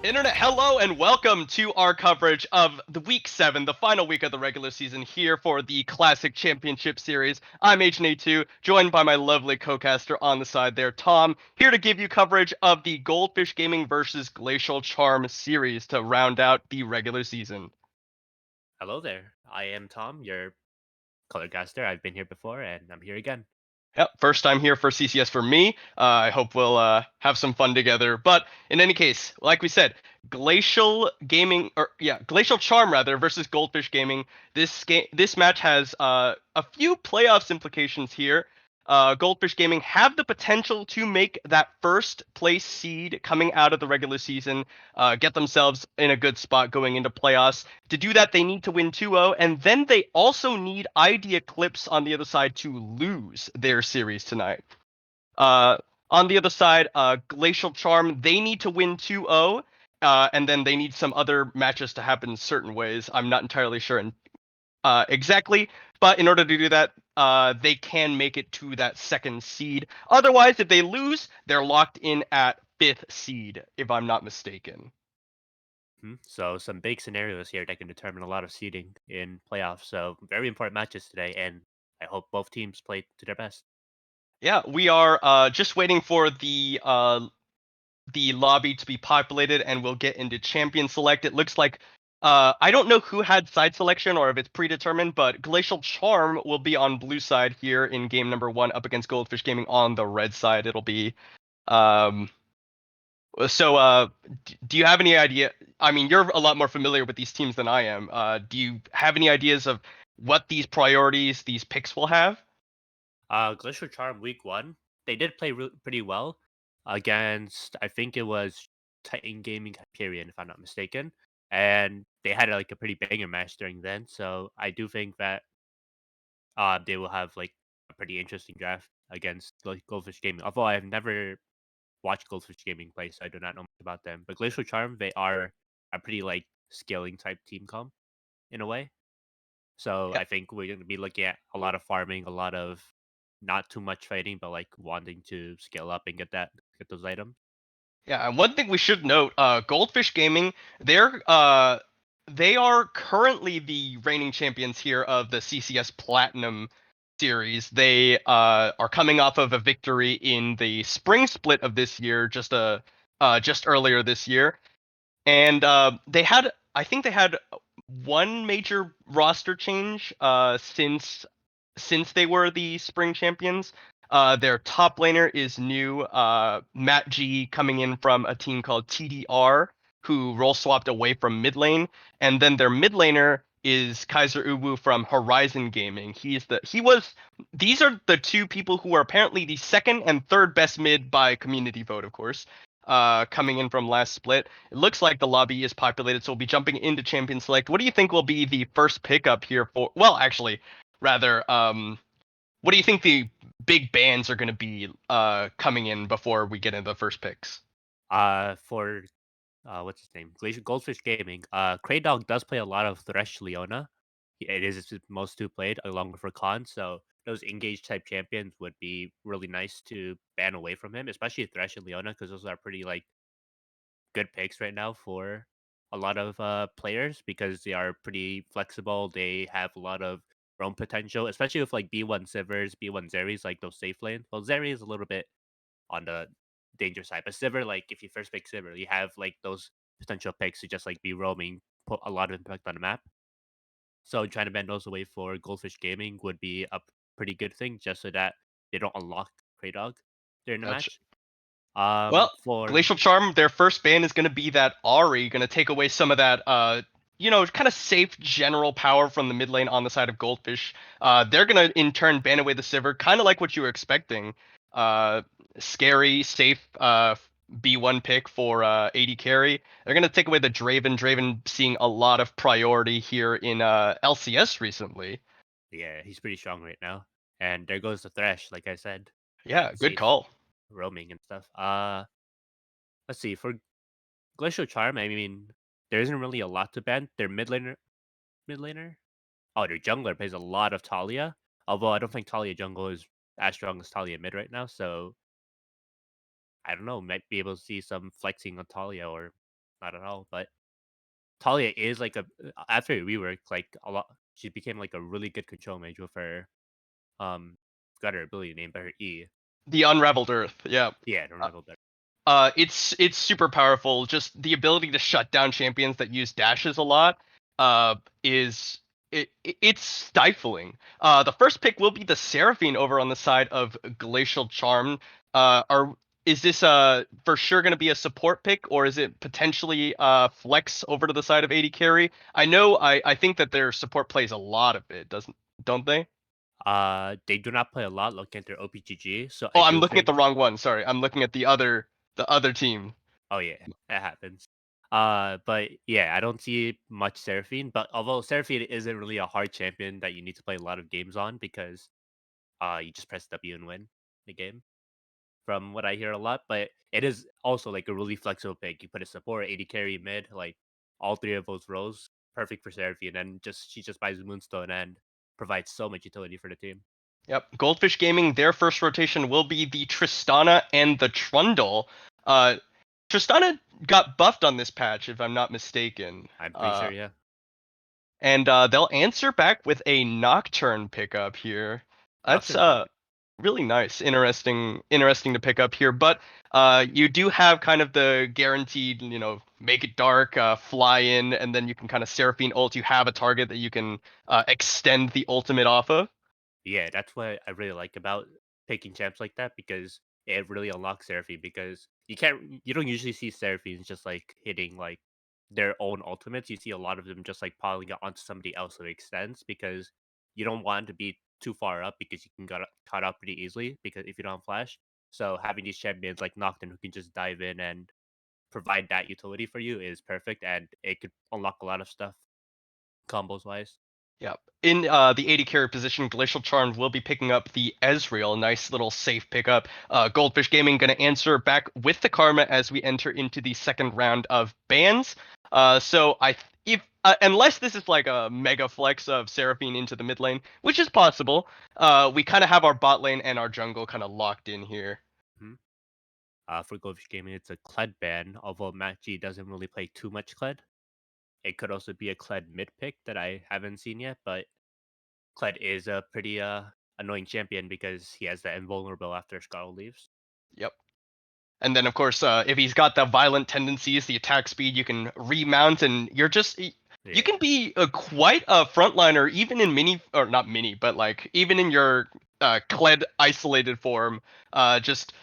Internet, hello and welcome to our coverage of the week 7, the final week of the regular season here for the Classic Championship Series. I'm HNA2, joined by my lovely co-caster on the side there, Tom, here to give you coverage of the Goldfish Gaming versus Glacial Charm series to round out the regular season. Hello there. I am Tom, your colorcaster. I've been here before and I'm here again. Yep, first time here for CCS for me. I hope we'll have some fun together. But in any case, like we said, Glacial Charm rather versus Goldfish Gaming. This match has a few playoffs implications here. Goldfish Gaming have the potential to make that first place seed coming out of the regular season, get themselves in a good spot going into playoffs. To do that, they need to win 2-0, and then they also need ID Eclipse on the other side to lose their series tonight. Uh, on the other side, Glacial Charm, they need to win 2-0, and then they need some other matches to happen in certain ways. I'm not entirely sure exactly, but in order to do that, they can make it to that second seed. Otherwise, if they lose, they're locked in at fifth seed, if I'm not mistaken. So some big scenarios here that can determine a lot of seeding in playoffs. So very important matches today, and I hope both teams play to their best. Yeah, we are just waiting for the lobby to be populated, and we'll get into champion select. It looks like I don't know who had side selection or if it's predetermined, but Glacial Charm will be on blue side here in game number 1 up against Goldfish Gaming on the red side. It'll be um so do you have any idea? I mean, you're a lot more familiar with these teams than I am. Do you have any ideas of what these priorities, these picks will have? Glacial Charm week one, they did play pretty well against, I think it was Titan Gaming Hyperion, if I'm not mistaken. And they had like a pretty banger match during then. So I do think that they will have like a pretty interesting draft against like Goldfish Gaming. Although I've never watch Goldfish Gaming play, so I do not know much about them. But Glacial Charm, they are a pretty like scaling type team comp in a way. So Yeah. I think we're going to be looking at a lot of farming, a lot of not too much fighting, but like wanting to scale up and get those items. Yeah, and one thing we should note, Goldfish Gaming, they're they are currently the reigning champions here of the CCS Platinum series. They are coming off of a victory in the spring split of this year, just earlier this year, and I think they had one major roster change since they were the spring champions. Their top laner is new, Matt G, coming in from a team called TDR, who role swapped away from mid lane, and then their mid laner is Kaiser Uwu from Horizon Gaming. He was These are the two people who are apparently the second and third best mid by community vote, of course. Coming in from last split. It looks like the lobby is populated, so we'll be jumping into Champion Select. What do you think will be the first pickup here for? Well, actually, rather, what do you think the big bands are going to be coming in before we get into the first picks? For what's his name? Goldfish Gaming. Cray Dog does play a lot of Thresh Leona. It is his most two played along with Rakan, so those engage type champions would be really nice to ban away from him, especially Thresh and Leona, because those are pretty like good picks right now for a lot of players because they are pretty flexible. They have a lot of roam potential, especially with like B1 Sivers, B1 Zeris, like those safe lanes. Well, Zeri is a little bit on the danger side, but Sivir, like if you first pick Sivir, you have like those potential picks to just like be roaming, put a lot of impact on the map. So trying to bend those away for Goldfish Gaming would be a pretty good thing, just so that they don't unlock Kraydog during the Gotcha. match. Well, For Glacial Charm, their first ban is going to be that Ari, going to take away some of that, kind of safe general power from the mid lane on the side of Goldfish. They're going to in turn ban away the Sivir, kind of like what you were expecting. Uh, Scary, safe B1 pick for AD carry. They're going to take away the Draven. Draven seeing a lot of priority here in LCS recently. Yeah, he's pretty strong right now. And there goes the Thresh, like I said, Yeah, good safe call. roaming and stuff. Let's see for Glacial Charm. I mean, there isn't really a lot to ban. Their mid laner. Oh, their jungler plays a lot of Talia. Although I don't think Talia jungle is as strong as Talia mid right now. So I don't know. Might be able to see some flexing on Talia or not at all. But Talia is like a after a rework, like a lot. She became like a really good control mage with her got her ability name by her E. The Unraveled Earth, yeah. Yeah, I don't remember better. It's super powerful. Just the ability to shut down champions that use dashes a lot, is it's stifling. The first pick will be the Seraphine over on the side of Glacial Charm. Are is this for sure going to be a support pick, or is it potentially flex over to the side of AD carry? I think that their support plays a lot of it, don't they? They do not play a lot looking at their OPGG, so Oh, I I'm do looking at think. the wrong one. Sorry, I'm looking at the other team. Oh yeah, that happens. But yeah, I don't see much Seraphine. But although Seraphine isn't really a hard champion that you need to play a lot of games on because you just press W and win the game. From what I hear a lot, but it is also like a really flexible pick. You put a support, AD carry, mid, like all three of those roles, perfect for Seraphine, and just she just buys Moonstone and provides so much utility for the team. Yep. Goldfish Gaming, their first rotation will be the Tristana and the Trundle. Uh, Tristana got buffed on this patch, if I'm not mistaken. I'm pretty sure, yeah. And they'll answer back with a Nocturne pickup here. That's Nocturne's really good. really nice, interesting to pick up here. But you do have kind of the guaranteed, make it dark, fly in, and then you can kind of Seraphine ult. You have a target that you can extend the ultimate off of. Yeah, that's what I really like about picking champs like that because it really unlocks Seraphine because you don't usually see Seraphine's just like hitting like their own ultimates. You see a lot of them just like piling it onto somebody else who extends because you don't want to be too far up because you can get caught up pretty easily because if you don't have flash. So having these champions like Nocturne who can just dive in and provide that utility for you is perfect and it could unlock a lot of stuff combos wise. Yep. In the 80 carry position, Glacial Charm will be picking up the Ezreal. Nice little safe pickup. Goldfish Gaming going to answer back with the Karma as we enter into the second round of bans. So I if unless this is like a mega flex of Seraphine into the mid lane, which is possible, we kind of have our bot lane and our jungle kind of locked in here. Mhm. For Goldfish Gaming, it's a Kled ban, although Matt G doesn't really play too much Kled. It could also be a Kled mid pick that I haven't seen yet, but Kled is a pretty annoying champion because he has that invulnerable after Scarlet leaves. Yep. And then, of course, if he's got the violent tendencies, the attack speed, you can remount, and you can Yeah. be quite a frontliner, even in mini or not mini, but like even in your Kled isolated form, just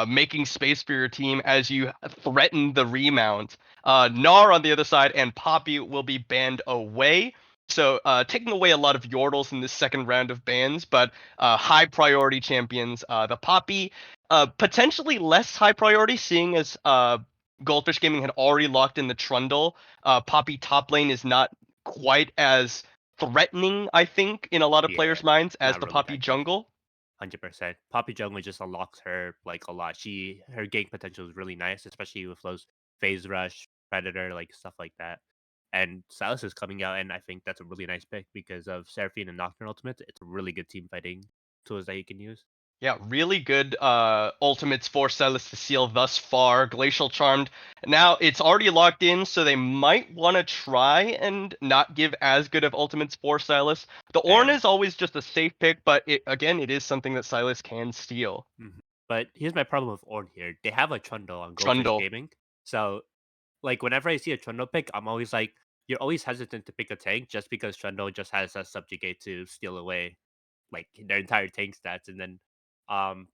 making space for your team as you threaten the remount. Gnar on the other side and Poppy will be banned away. So taking away a lot of Yordles in this second round of bans, but high priority champions. The Poppy potentially less high priority, seeing as Goldfish Gaming had already locked in the Trundle. Poppy top lane is not quite as threatening, I think, in a lot of Yeah. players' minds as Not the really Poppy that good. jungle. 100%. Poppy Jungle just unlocks her like a lot. Her gank potential is really nice, especially with those phase rush, predator, like stuff like that. And Silas is coming out, and I think that's a really nice pick because of Seraphine and Nocturne ultimates. It's a really good team fighting tools that you can use. Yeah, really good ultimates for Celestial thus far. Glacial Charmed. Now it's already locked in, so they might want to try and not give as good of ultimates for Silas. The Ornn And is always just a safe pick, but again, it is something that Silas can steal. mhm. But here's my problem with Ornn here. They have a Trundle on Goldfish Trundle. Gaming. So like whenever I see a Trundle pick, I'm always like, you're always hesitant to pick a tank just because Trundle just has a subjugate to steal away like their entire tank stats, and then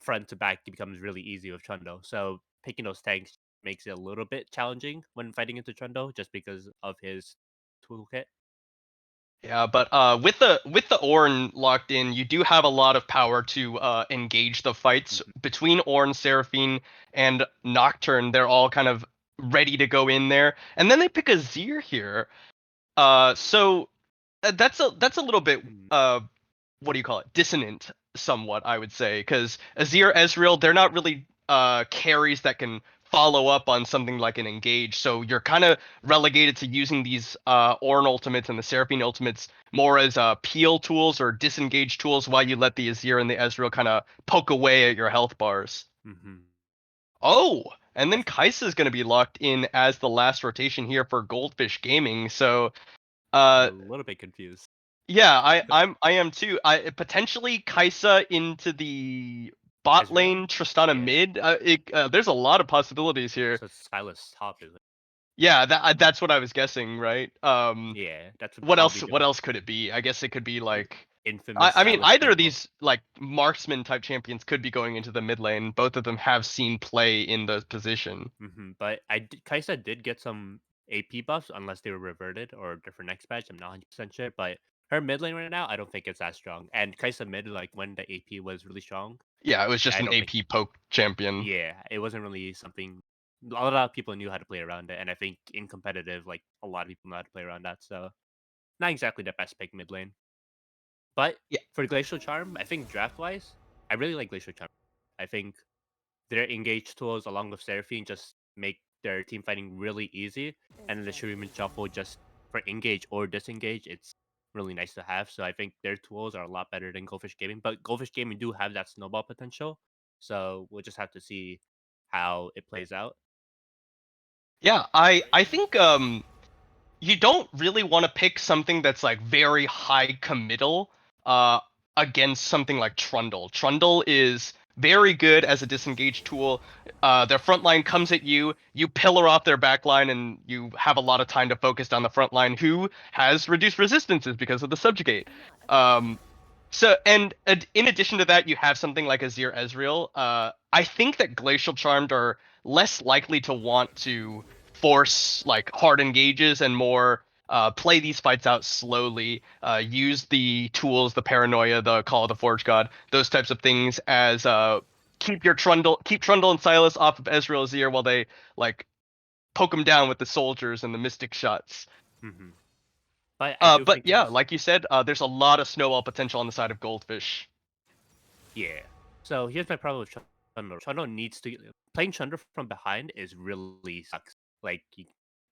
front to back it becomes really easy with Trundle. So picking those tanks makes it a little bit challenging when fighting into Trundle just because of his toolkit. Yeah, but with the Ornn locked in, you do have a lot of power to engage the fights Mhm. between Ornn, Seraphine, and Nocturne. They're all kind of ready to go in there, and then they pick a Zir here. So that's a little bit Mhm. what do you call it? Dissonant, somewhat, I would say, because Azir, Ezreal, they're not really carries that can follow up on something like an engage. So you're kind of relegated to using these Ornn ultimates and the Seraphine ultimates more as peel tools or disengage tools, while you let the Azir and the Ezreal kind of poke away at your health bars. Mhm. Oh, and then Of Kai'Sa's gonna be locked in as the last rotation here for Goldfish Gaming. So, I'm a uh, little bit confused. yeah, I am too. I potentially Kai'Sa into the bot Ezreal? lane, Tristana Yeah. mid. There's a lot of possibilities here. So Silas top is it? Yeah, that's what I was guessing, right? Yeah, that's What else? probably What the else could it be? I guess it could be like. infamous I mean, Silas either of jungle. these like marksman type champions could be going into the mid lane. Both of them have seen play in the position. But Kai'Sa did get some AP buffs, unless they were reverted or different next patch. I'm not 100% sure, but her mid lane right now, I don't think it's that strong. And Kai'Sa mid, like when the AP was really strong, Yeah, it was just I an don't think, AP poke champion. yeah, it wasn't really something. A lot of people knew how to play around it, and I think in competitive, like a lot of people know how to play around that. So not exactly the best pick mid lane. But Yeah, for Glacial Charm, I think draft wise, I really like Glacial Charm. I think their engage tools along with Seraphine just make their team fighting really easy. And then the Shuriman Shuffle just for engage or disengage, it's really nice to have. So I think their tools are a lot better than Goldfish Gaming. But Goldfish Gaming do have that snowball potential. So we'll just have to see how it plays out. yeah. I think you don't really want to pick something that's like very high committal uh against something like Trundle. Trundle is very good as a disengage tool. Their front line comes at you, you pillar off their back line, and you have a lot of time to focus down the front line, who has reduced resistances because of the subjugate. Um, in addition to that, you have something like Azir Ezreal. I think that Glacial Charmed are less likely to want to force like hard engages and more play these fights out slowly. Use the tools, the paranoia, the Call of the Forge God, those types of things as keep Trundle and Silas off of Ezreal's ear while they like poke him down with the soldiers and the mystic shots. hmm But I do But think yeah, there's like you said, there's a lot of snowball potential on the side of Goldfish. yeah. So here's my problem with Chundo. Chundo needs to playing Chundo from behind is really sucks. Like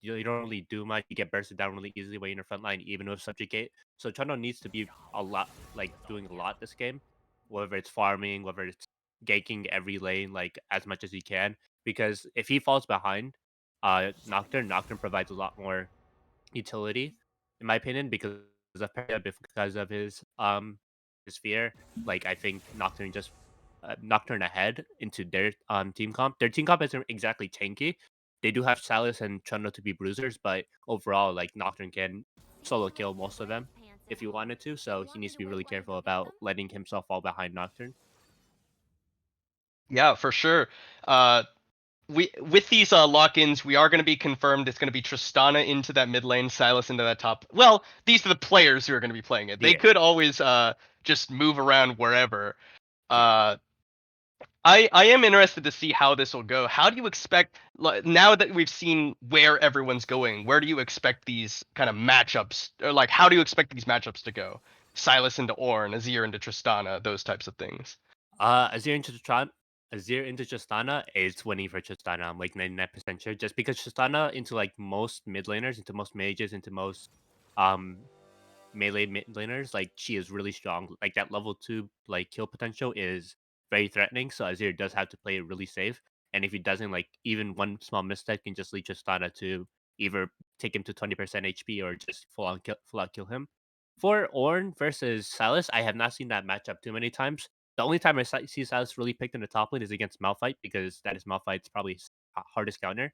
you don't really do much. You get bursted down really easily when you're in the front line, even with subjugate. So Chundo needs to be a lot like doing a lot this game, whether it's farming, whether it's ganking every lane like as much as he can. Because if he falls behind, Nocturne provides a lot more utility, in my opinion, of Peria, because of his fear. Like I think Nocturne just Nocturne ahead into their team comp. Their team comp isn't exactly tanky. They do have Salis and Chundo to be bruisers, but overall, like Nocturne can solo kill most of them if he wanted to. So he needs to be really careful about letting himself fall behind Nocturne. Yeah, for sure. Uh, we with these lock-ins, we are going to be confirmed. It's going to be Tristana into that mid lane, Silas into that top. Well, these are the players who are going to be playing it. They Yeah, could always just move around wherever. yeah. Uh, I am interested to see how this will go. How do you expect now that we've seen where everyone's going? Where do you expect these kind of matchups, or like how do you expect these matchups to go? Silas into Ornn, Azir into Tristana, those types of things. Azir into Tristana is winning for Tristana. I'm like 99% sure. Just because Tristana into like most mid laners, into most mages, into most um melee mid laners, like she is really strong. Like that level 2 like kill potential is very threatening. So Azir does have to play it really safe. And if he doesn't, like even one small misstep can just lead Tristana to either take him to 20% HP or just full out kill him. For Ornn versus Silas, I have not seen that matchup too many times. The only time see Silas really picked in the top lane is against Malphite, because that is Malphite's probably hardest counter.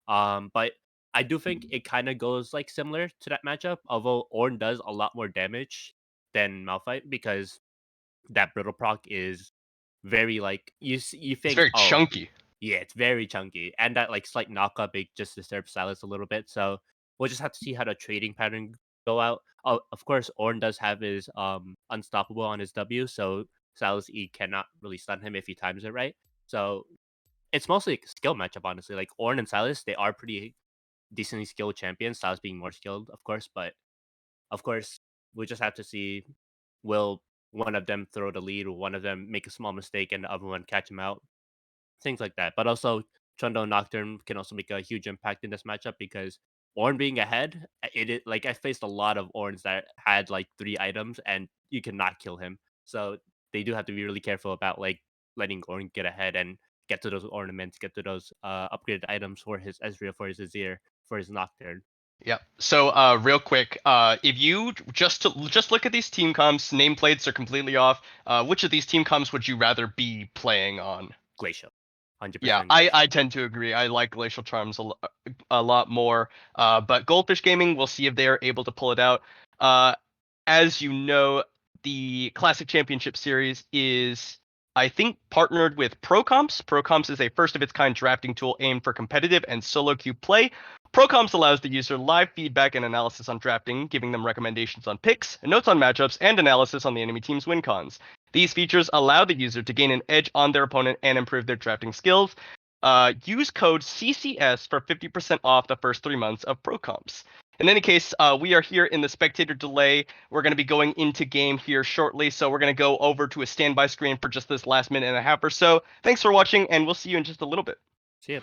But I do think it kind of goes like similar to that matchup, although Ornn does a lot more damage than Malphite, because that brittle proc is very like you It's think, very oh chunky. yeah, it's very chunky, and that like slight knockup it just disturbs Silas a little bit. So we'll just have to see how the trading pattern go out. Oh, of course, Ornn does have his unstoppable on his W, so Silas E cannot really stun him if he times it right. So it's mostly a skill matchup, honestly. Like Ornn and Silas, they are pretty decently skilled champions. Silas being more skilled, of course, but of course, we just have to see, will one of them throw the lead, or one of them make a small mistake and the other one catch him out, things like that. But also, Chundo and Nocturne can also make a huge impact in this matchup, because Ornn being ahead, like I faced a lot of Orns that had like 3 items and you cannot kill him. So they do have to be really careful about like letting Ornn get ahead and get to those ornaments, get to those upgraded items for his Ezreal, for his Azir, for his Nocturne. Yep. So, real quick, if you just look at these team comps, nameplates are completely off. Which of these team comps would you rather be playing on? Glacial, Yeah, 100% I Glacial. tend to agree. I like Glacial Charms a lot more. But Goldfish Gaming, we'll see if they are able to pull it out. Uh, as you know, the Classic Championship Series is, I think, partnered with ProComps. ProComps is a first of its kind drafting tool aimed for competitive and solo queue play. ProComps allows the user live feedback and analysis on drafting, giving them recommendations on picks, notes on matchups, and analysis on the enemy team's win cons. These features allow the user to gain an edge on their opponent and improve their drafting skills. Use code CCS for 50% off the first 3 months of ProComps. In any case, we are here in the spectator delay. We're going to be going into game here shortly, so we're going to go over to a standby screen for just this last minute and a half or so. Thanks for watching, and we'll see you in just a little bit. See ya.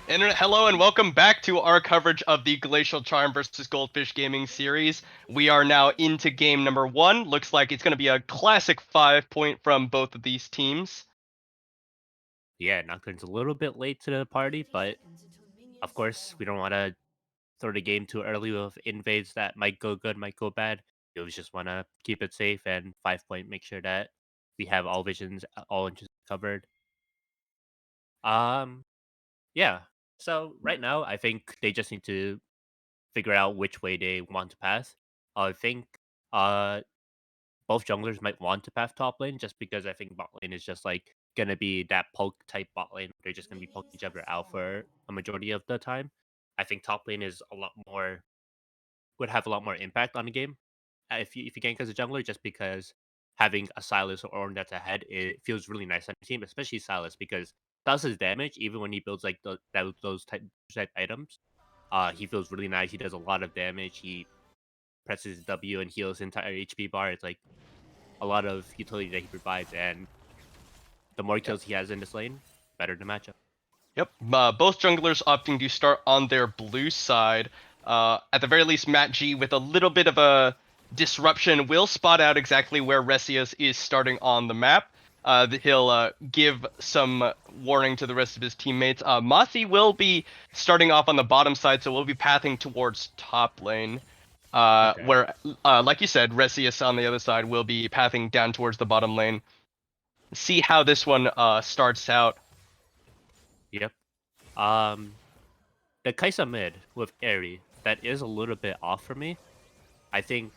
Internet, hello and welcome back to our coverage of the Glacial Charm versus Goldfish Gaming series. We are now into game number 1. Looks like it's going to be a classic 5-point from both of these teams. Yeah, Nocturne's a little bit late to the party, but of course, we don't want to throw the game too early with invades that might go good, might go bad. We always just want to keep it safe and 5 point, make sure that we have all visions, all inches covered. Um, yeah. So right now, I think they just need to figure out which way they want to pass. I think uh both junglers might want to path top lane just because I think bot lane is just like gonna be that poke type bot lane. They're just gonna be poking each other out for a majority of the time. I think top lane is a lot more would have a lot more impact on the game if you gank as a jungler, just because having a Silas or Ornn that's ahead, it feels really nice on the team, especially Silas because does his damage even when he builds like those type items. He feels really nice. He does a lot of damage. He presses W and heals entire HP bar. It's like a lot of utility that he provides, and the more Yep. kills he has in this lane, better the matchup. Yep. Both junglers opting to start on their blue side. At the very least, Matt G, with a little bit of a disruption, will spot out exactly where Resios is starting on the map. He'll give some warning to the rest of his teammates. Mossy will be starting off on the bottom side, so we'll be pathing towards top lane. Okay. Where, like you said, Resios on the other side will be pathing down towards the bottom lane. See how this one starts out. Yep. The Kaisa mid with Airy, that is a little bit off for me. I think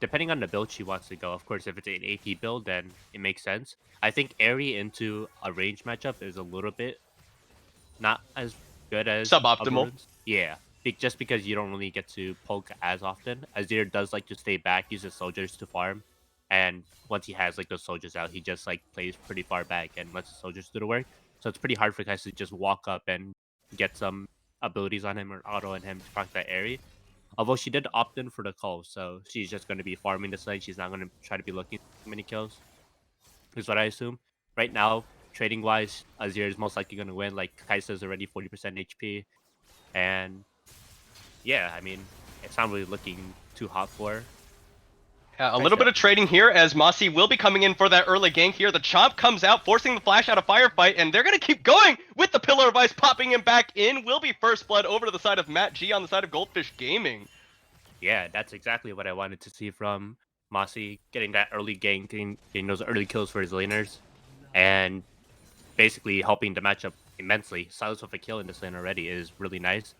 depending on the build she wants to go, of course, if it's an AP build, then it makes sense. I think Airy into a range matchup is a little bit not as good as other Suboptimal. runes. Yeah, just because you don't really get to poke as often. Azir does like to stay back, use his soldiers to farm, and once he has like those soldiers out, he just like plays pretty far back and lets the soldiers do the work. So it's pretty hard for guys to just walk up and get some abilities on him or auto on him to proc that area. Although she did opt in for the call, so she's just going to be farming this lane. She's not going to try to be looking for many kills, is what I assume. Right now, trading wise, Azir is most likely going to win. Like Kai'Sa is already 40% HP, and yeah, I mean, it's not really looking too hot for her. A little bit Kai'Sa, of trading here as Mossy will be coming in for that early gank here. The Chomp comes out, forcing the Flash out of Firefight, and they're going to keep going with the Pillar of Ice popping him back in. Will be first blood over to the side of Matt G on the side of Goldfish Gaming. yeah, that's exactly what I wanted to see from Mossy, getting that early gank, getting those early kills for his laners, and basically helping the matchup immensely. Silence with a kill in this lane already is really nice.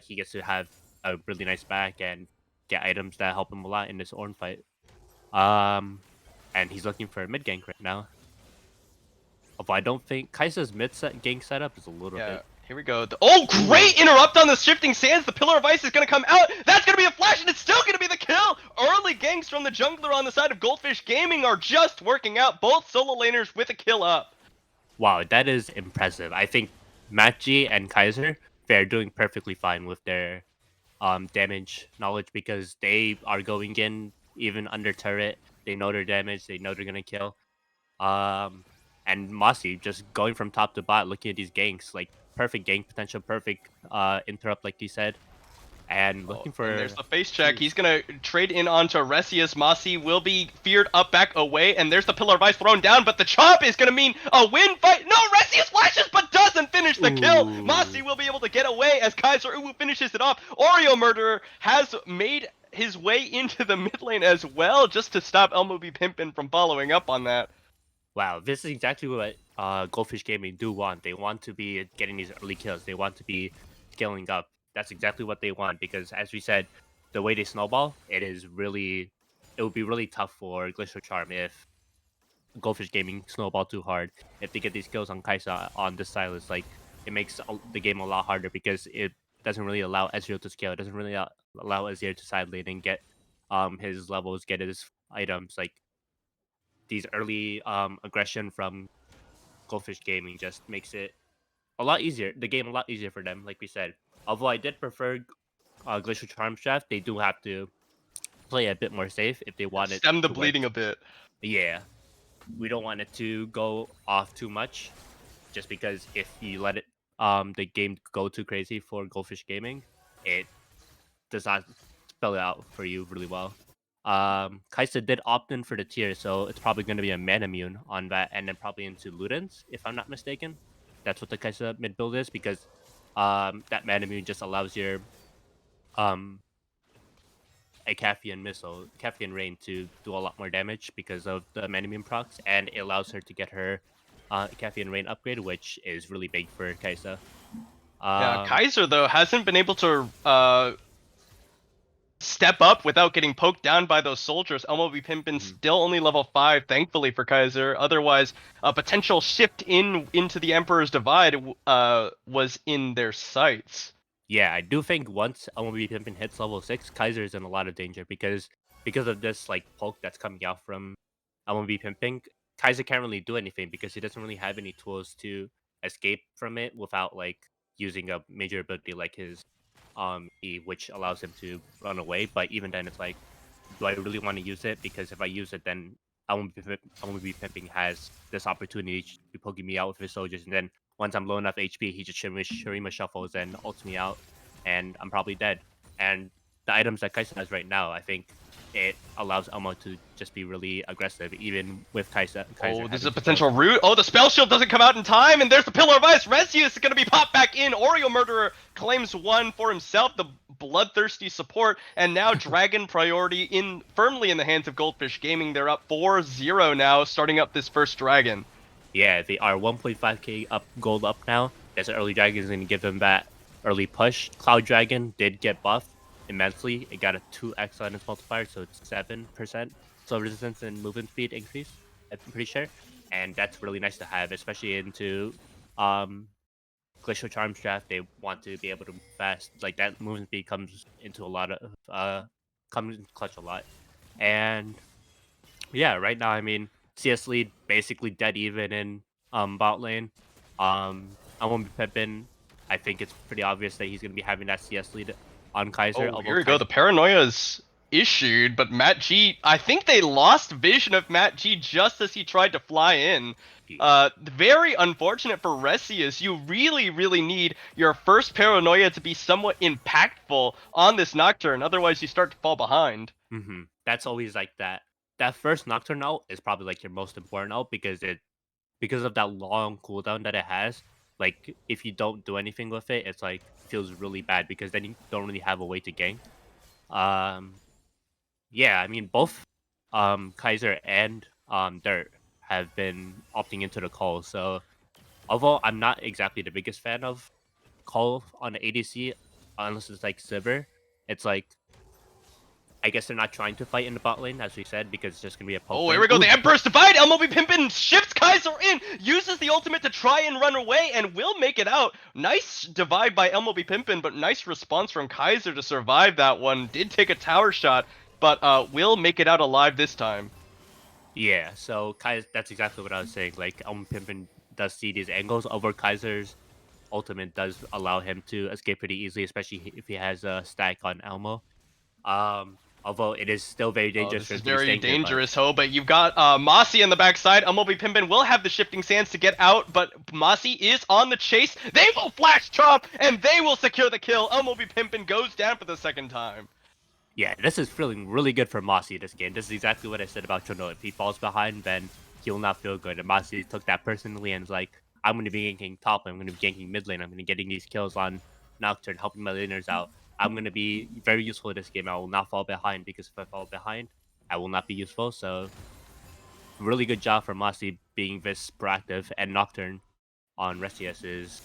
He gets to have a really nice back and get items that help him a lot in this Ornn fight. Um, and he's looking for a mid gank right now. Although I don't think Kai'Sa's mid set gank setup is a little Yeah, bit. here we go. Oh, Ooh, great interrupt on the Shifting Sands. The Pillar of Ice is going to come out. That's going to be a flash, and it's still going to be the kill. Early ganks from the jungler on the side of Goldfish Gaming are just working out. Both solo laners with a kill up. wow, that is impressive. I think Matji and Kaiser, they're doing perfectly fine with their damage knowledge because they are going in even under turret. They know their damage. They know they're gonna kill. Um, and Mossy just going from top to bot, looking at these ganks, like perfect gank potential, perfect interrupt, like you said, and Oh, looking and there's for. the face check. Jeez. He's gonna trade in onto Resius. Mossy will be feared up back away, and there's the Pillar of Ice thrown down, but the chop is gonna mean a win fight. No, Resius flashes but doesn't finish the kill. Mossy Ooh. will be able to get away as Kaiser Uwu finishes it off. Oreo Murderer has made his way into the mid lane as well, just to stop Elmo B Pimpin from following up on that. Wow, this is exactly what Goldfish Gaming do want. They want to be getting these early kills. They want to be scaling up. That's exactly what they want because, as we said, the way they snowball, it would be really tough for Glacial Charm if Goldfish Gaming snowball too hard. If they get these kills on Kaisa on this side, it's like it makes the game a lot harder because it doesn't really allow Ezreal to scale. It doesn't really allow Ezreal to side lane and get his levels, get his items. Like these early aggression from Goldfish Gaming just makes it a lot easier. The game a lot easier for them, like we said. Although I did prefer Glacial Charm draft, they do have to play a bit more safe if they want it Stem the to work. bleeding a bit. Yeah, we don't want it to go off too much, just because if you let it the game go too crazy for Goldfish Gaming, it does not spell it out for you really well. Kaisa did opt in for the tier, so it's probably going to be a man immune on that, and then probably into Ludens, if I'm not mistaken. That's what the Kaisa mid build is because that man immune just allows your um Cafian Rain to do a lot more damage because of the man immune procs, and it allows her to get her Cafian Rain upgrade, which is really big for Kaisa. Yeah, Um, Kaiser though hasn't been able to step up without getting poked down by those soldiers. Elmo B Pimpin mhm. still only level 5, thankfully for Kaiser. Otherwise, a potential shift into the Emperor's Divide was in their sights. Yeah, I do think once LMB Pimpin hits level 6, Kaiser is in a lot of danger because of this like poke that's coming out from LMB Pimpin. Kaiser can't really do anything because he doesn't really have any tools to escape from it without like using a major ability like his which allows him to run away. But even then, it's like, do I really want to use it? Because if I use it, then I won't be pimping has this opportunity to be poking me out with his soldiers, and then once I'm low enough HP, he just Shurima shuffles and ults me out, and I'm probably dead. And the items that Kaisa has right now, I think it allows Elmo to just be really aggressive, even with Kaiser Oh, this is having a to kill. potential route. Oh, the spell shield doesn't come out in time, and there's the Pillar of Ice. Resius is going to be popped back in. Oreo Murderer claims one for himself, the bloodthirsty support, and now Dragon priority firmly in the hands of Goldfish Gaming. They're up 4-0 now, starting up this first Dragon. Yeah, they are 1.5k up gold up now. This early dragon is going to give them that early push. Cloud Dragon did get buffed immensely. It got a 2x on its multiplier, so it's 7% slow resistance and movement speed increase, I'm pretty sure. And that's really nice to have, especially into Glacial Charms draft. They want to be able to move fast. Like, that movement speed comes into a lot of comes in clutch a lot. And yeah, right now, I mean, CS lead basically dead even in bot lane. I won't be Pippin. I think it's pretty obvious that he's gonna be having that CS lead on Kaiser. Oh, Although here we go. Kaiser, The paranoia's issued, but Matt G, I think they lost vision of Matt G just as he tried to fly in. Very unfortunate for Resius. You really, really need your first paranoia to be somewhat impactful on this Nocturne. Otherwise, you start to fall behind. that's always like that. That first Nocturne ult is probably like your most important ult because of that long cooldown that it has. Like, if you don't do anything with it, it's like feels really bad because then you don't really have a way to gank. Um, Yeah, I mean both Kaiser and Dirt have been opting into the call. So although I'm not exactly the biggest fan of call on the ADC, unless it's like Sivir, it's like I guess they're not trying to fight in the bot lane, as we said, because it's just gonna be a poke Oh, here lane. we go. Ooh, The Emperor's Divide. MLB Pimpin shifts Kaiser in, uses the ultimate to try and run away, and will make it out. Nice divide by MLB Pimpin, but nice response from Kaiser to survive that one. Did take a tower shot, but will make it out alive this time. yeah, so Kaiser, that's exactly what I was saying. Like Pimpin does see these angles over Kaiser's ultimate does allow him to escape pretty easily, especially if he has a stack on Elmo. Although it is still very Oh, dangerous this for is him to be very staying here, but dangerous, Ho, but you've got Mossy on the backside. MLB Pimpin will have the shifting sands to get out, but Mossy is on the chase. They will flash chomp, and they will secure the kill. MLB Pimpin goes down for the second time. yeah, this is feeling really good for Mossy this game. This is exactly what I said about Chono. If he falls behind, then he will not feel good. And Mossy took that personally and was like, I'm going to be ganking top lane, I'm going to be ganking mid lane, I'm going to be getting these kills on Nocturne, helping my laners out. I'm going to be very useful in this game. I will not fall behind because if I fall behind, I will not be useful. So, really good job for Mossy being this proactive, and Nocturne on Resius is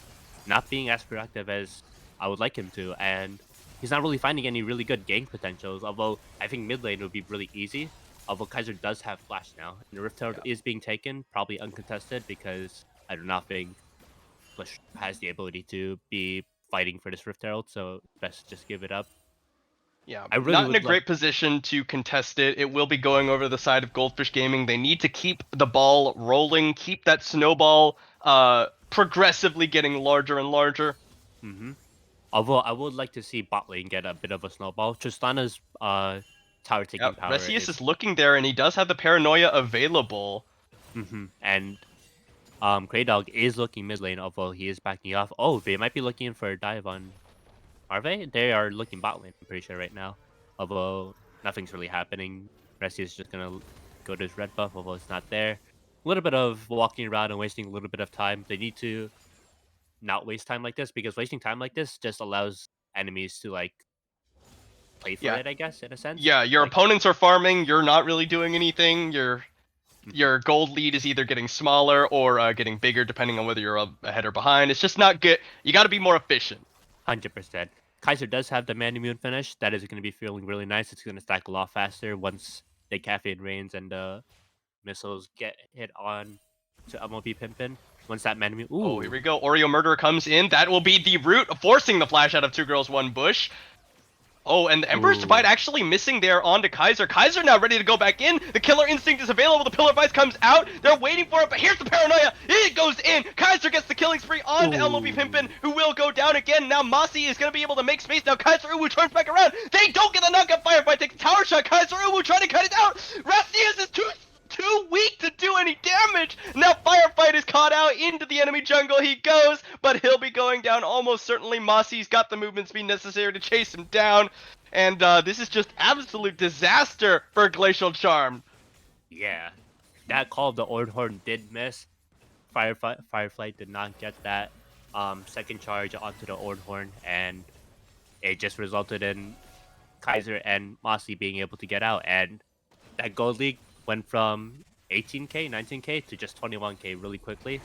not being as proactive as I would like him to, and he's not really finding any really good gank potentials, although I think mid lane would be really easy, although Kaiser does have flash now, and the Rift Herald Yeah. is being taken, probably uncontested, because I do not think Flash has the ability to be fighting for this Rift Herald, so best just give it up. Yeah, I really not in a would love... great position to contest it. It will be going over the side of Goldfish Gaming. They need to keep the ball rolling, keep that snowball progressively getting larger and larger. Although I would like to see bot lane get a bit of a snowball. Tristana's tower taking Yep, power Resius is... is looking there, and he does have the Paranoia available. And Grey Dog is looking mid lane, although he is backing off. Oh, they might be looking for a dive on... Are they? They are looking bot lane, I'm pretty sure, right now. Although nothing's really happening. Resi is just gonna go to his red buff, although it's not there. A little bit of walking around and wasting a little bit of time. They need to not waste time like this, because wasting time like this just allows enemies to, like, play for Yeah, it, I guess, in a sense. yeah, your Like, opponents are farming, you're not really doing anything. mhm. Your gold lead is either getting smaller or getting bigger, depending on whether you're ahead or behind. It's just not good. You got to be more efficient. 100%. Kaiser does have the man immune finish. That is going to be feeling really nice. It's going to stack a lot faster once the caffeine rains and the missiles get hit on to MLB Pimpin. Once that man immune... Oh, here Ooh. we go. Oreo Murderer comes in. That will be the root, forcing the flash out of Two Girls, One Bush. Oh, and the Emperor's Ooh. Divide actually missing there onto Kaiser. Kaiser now ready to go back in. The Killer Instinct is available. The Pillar Vice comes out. They're waiting for it, but here's the Paranoia. It goes in. Kaiser gets the killing spree onto LOB Pimpin, who will go down again. Now Mossy is going to be able to make space. Now Kaiser Uwu turns back around. They don't get the knockup. Firefight takes a tower shot. Kaiser Uwu trying to cut it out. Rastius is too weak to do any damage. Now Firefight is caught out into the enemy jungle. He goes, but he'll be going down almost certainly. Mossy's got the movement speed necessary to chase him down. And this is just absolute disaster for Glacial Charm. Yeah, that call of the Ornhorn did miss. Firefly did not get that second charge onto the Ornhorn, and it just resulted in Kaiser and Mossy being able to get out. And that gold league went from 18k, 19k to just 21k really quickly.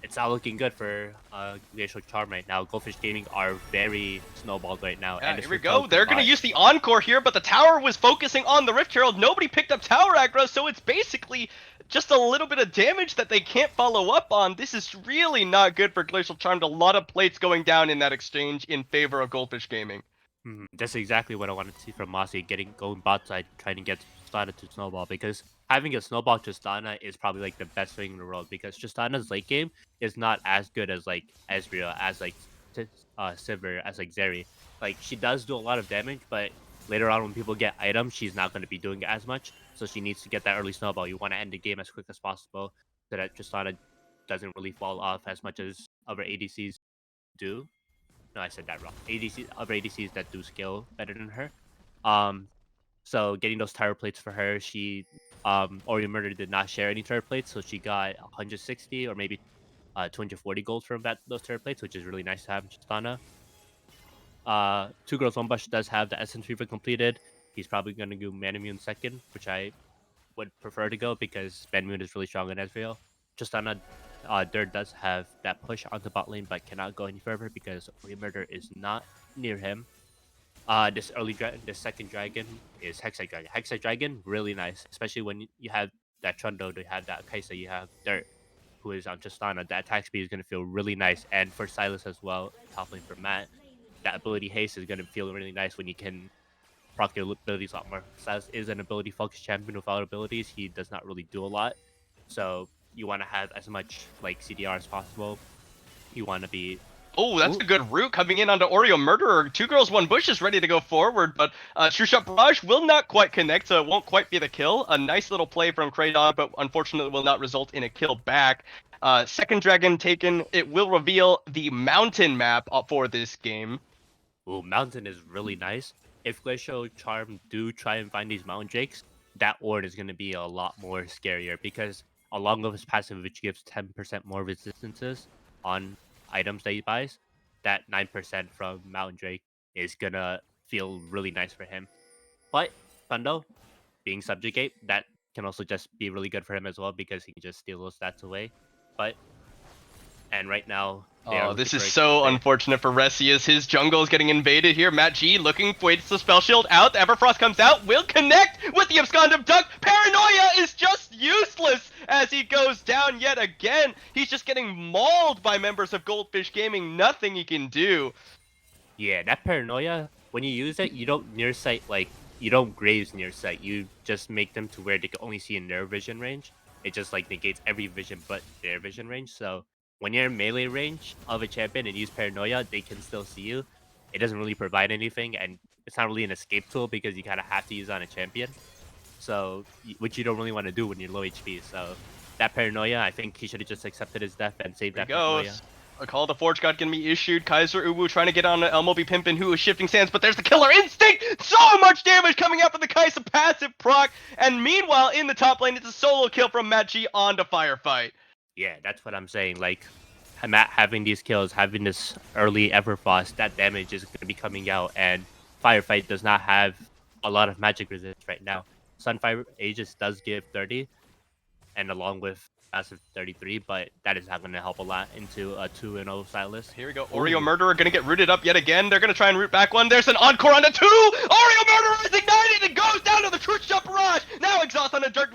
It's not looking good for Glacial Charm right now. Goldfish Gaming are very snowballed right now. Yeah, and here we go. They're going to use. use the Encore here, but the tower was focusing on the Rift Herald. Nobody picked up tower aggro, so it's basically just a little bit of damage that they can't follow up on. This is really not good for Glacial Charm. A lot of plates going down in that exchange in favor of Goldfish Gaming. That's exactly what I wanted to see from Mossy, going bot side, trying to get Tristana to snowball, because having a snowball Tristana is probably like the best thing in the world, because Tristana's late game is not as good as like Ezreal, as like Sivir, as like Zeri. Like, she does do a lot of damage, but later on when people get items, she's not going to be doing as much, so she needs to get that early snowball. You want to end the game as quick as possible so that Tristana doesn't really fall off as much as other ADCs do. No, I said that wrong. Other ADCs that do scale better than her. So getting those tower plates for her, she Ori Murder did not share any tower plates, so she got 160 or maybe 240 gold from those tower plates, which is really nice to have in Tristana. Two Girls One Bush does have the Essence Reaver completed. He's probably going to go Manamune second, which I would prefer to go because Manamune is really strong in Ezreal. Tristana Dirt does have that push onto bot lane, but cannot go any further because Remurder is not near him. This second dragon is Hexite Dragon. Hexite Dragon, really nice, especially when you have that Trundle, you have that Kaisa, you have Dirt, who is on Tristana. That attack speed is going to feel really nice, and for Silas as well, top lane for Matt, that ability haste is going to feel really nice when you can proc your abilities a lot more. Silas is an ability focused champion without abilities. He does not really do a lot, so you want to have as much like CDR as possible. You want to be. Oh, that's a good route coming in onto Oreo Murderer. Two Girls, One Bush is ready to go forward, but True Shot Barrage will not quite connect, so it won't quite be the kill. A nice little play from Kraydon, but unfortunately will not result in a kill back. Second Dragon taken. It will reveal the mountain map for this game. Ooh, Mountain is really nice. If Glacial Charm do try and find these Mountain Drakes, that Ord is going to be a lot more scarier, because along with his passive, which gives 10% more resistances on items that he buys, that 9% from Mountain Drake is going to feel really nice for him. But Thundo, being Subjugate, that can also just be really good for him as well, because he can just steal those stats away. And right now, this is so unfortunate for Resius. His jungle is getting invaded here. Matt G looking, waits the spell shield out. The Everfrost comes out, will connect with the Abscondum Duck. Paranoia is just useless as he goes down yet again. He's just getting mauled by members of Goldfish Gaming. Nothing he can do. Yeah, that Paranoia, when you use it, you don't near sight, like, you don't graze near sight. You just make them to where they can only see in their vision range. It just like negates every vision but their vision range. So when you're in melee range of a champion and use Paranoia, they can still see you. It doesn't really provide anything, and it's not really an escape tool because you kind of have to use on a champion. So, which you don't really want to do when you're low HP. So that Paranoia, I think he should have just accepted his death and saved that Paranoia. A Call of the Forge God can be issued. Kaiser Uwu trying to get on Elmo B Pimpin, who is shifting sands, but there's the Killer Instinct! So much damage coming out from the Kaisa passive proc, and meanwhile, in the top lane, it's a solo kill from Matt G onto Firefight. Yeah, that's what I'm saying. Like, Matt having these kills, having this early Everfrost, that damage is going to be coming out, and Firefight does not have a lot of magic resist right now. Sunfire Aegis does give 30, and along with passive 33, but that is not going to help a lot into a 2-0 Silas. Here we go. Oreo Murderer going to get rooted up yet again. They're going to try and root back one. There's an Encore on the 2! Oreo Murderer is ignited and goes down to the Truth Shot Barrage! Now Exhaust on the Dirt.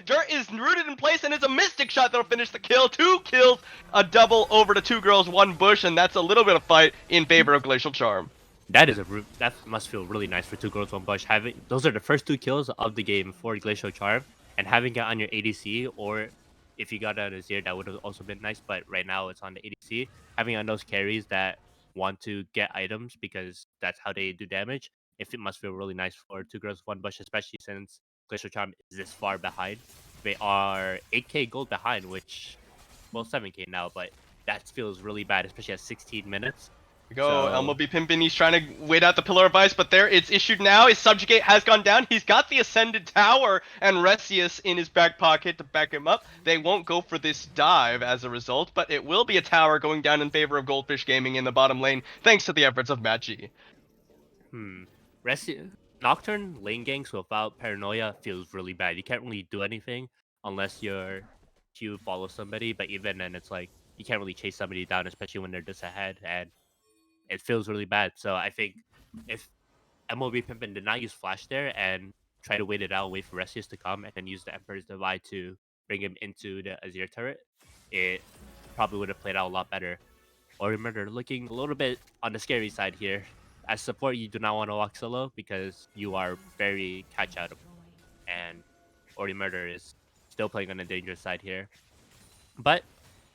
Dirt is rooted in place, and it's a Mystic Shot that'll finish the kill. 2 kills, a double over to Two Girls, One Bush, and that's a little bit of fight in favor of Glacial Charm. That must feel really nice for two girls one bush. Having those are the first 2 kills of the game for Glacial Charm, and having it on your ADC, or if you got it on Azir, that would have also been nice. But right now it's on the ADC. Having on those carries that want to get items because that's how they do damage. If it must feel really nice for two girls one bush, especially since Glacial Charm is this far behind. They are 8k gold behind, which well 7k now, but that feels really bad, especially at 16 minutes. We go, Elmo So be pimping. He's trying to wait out the Pillar of Ice, but there it's issued now. His Subjugate has gone down. He's got the Ascended Tower and Resius in his back pocket to back him up. They won't go for this dive as a result, but it will be a tower going down in favor of Goldfish Gaming in the bottom lane, thanks to the efforts of Matt G. Resi- Nocturne lane ganks without paranoia feels really bad. You can't really do anything unless you follow somebody, but even then it's like you can't really chase somebody down, especially when they're just ahead, and it feels really bad. So I think if MLB Pimpin did not use Flash there and try to wait it out, wait for Resius to come, and then use the Emperor's Divide to bring him into the Azir turret, it probably would have played out a lot better. Or remember, looking a little bit on the scary side here. As support, you do not want to walk solo because you are very catch outable. And Ori Murder is still playing on the dangerous side here. But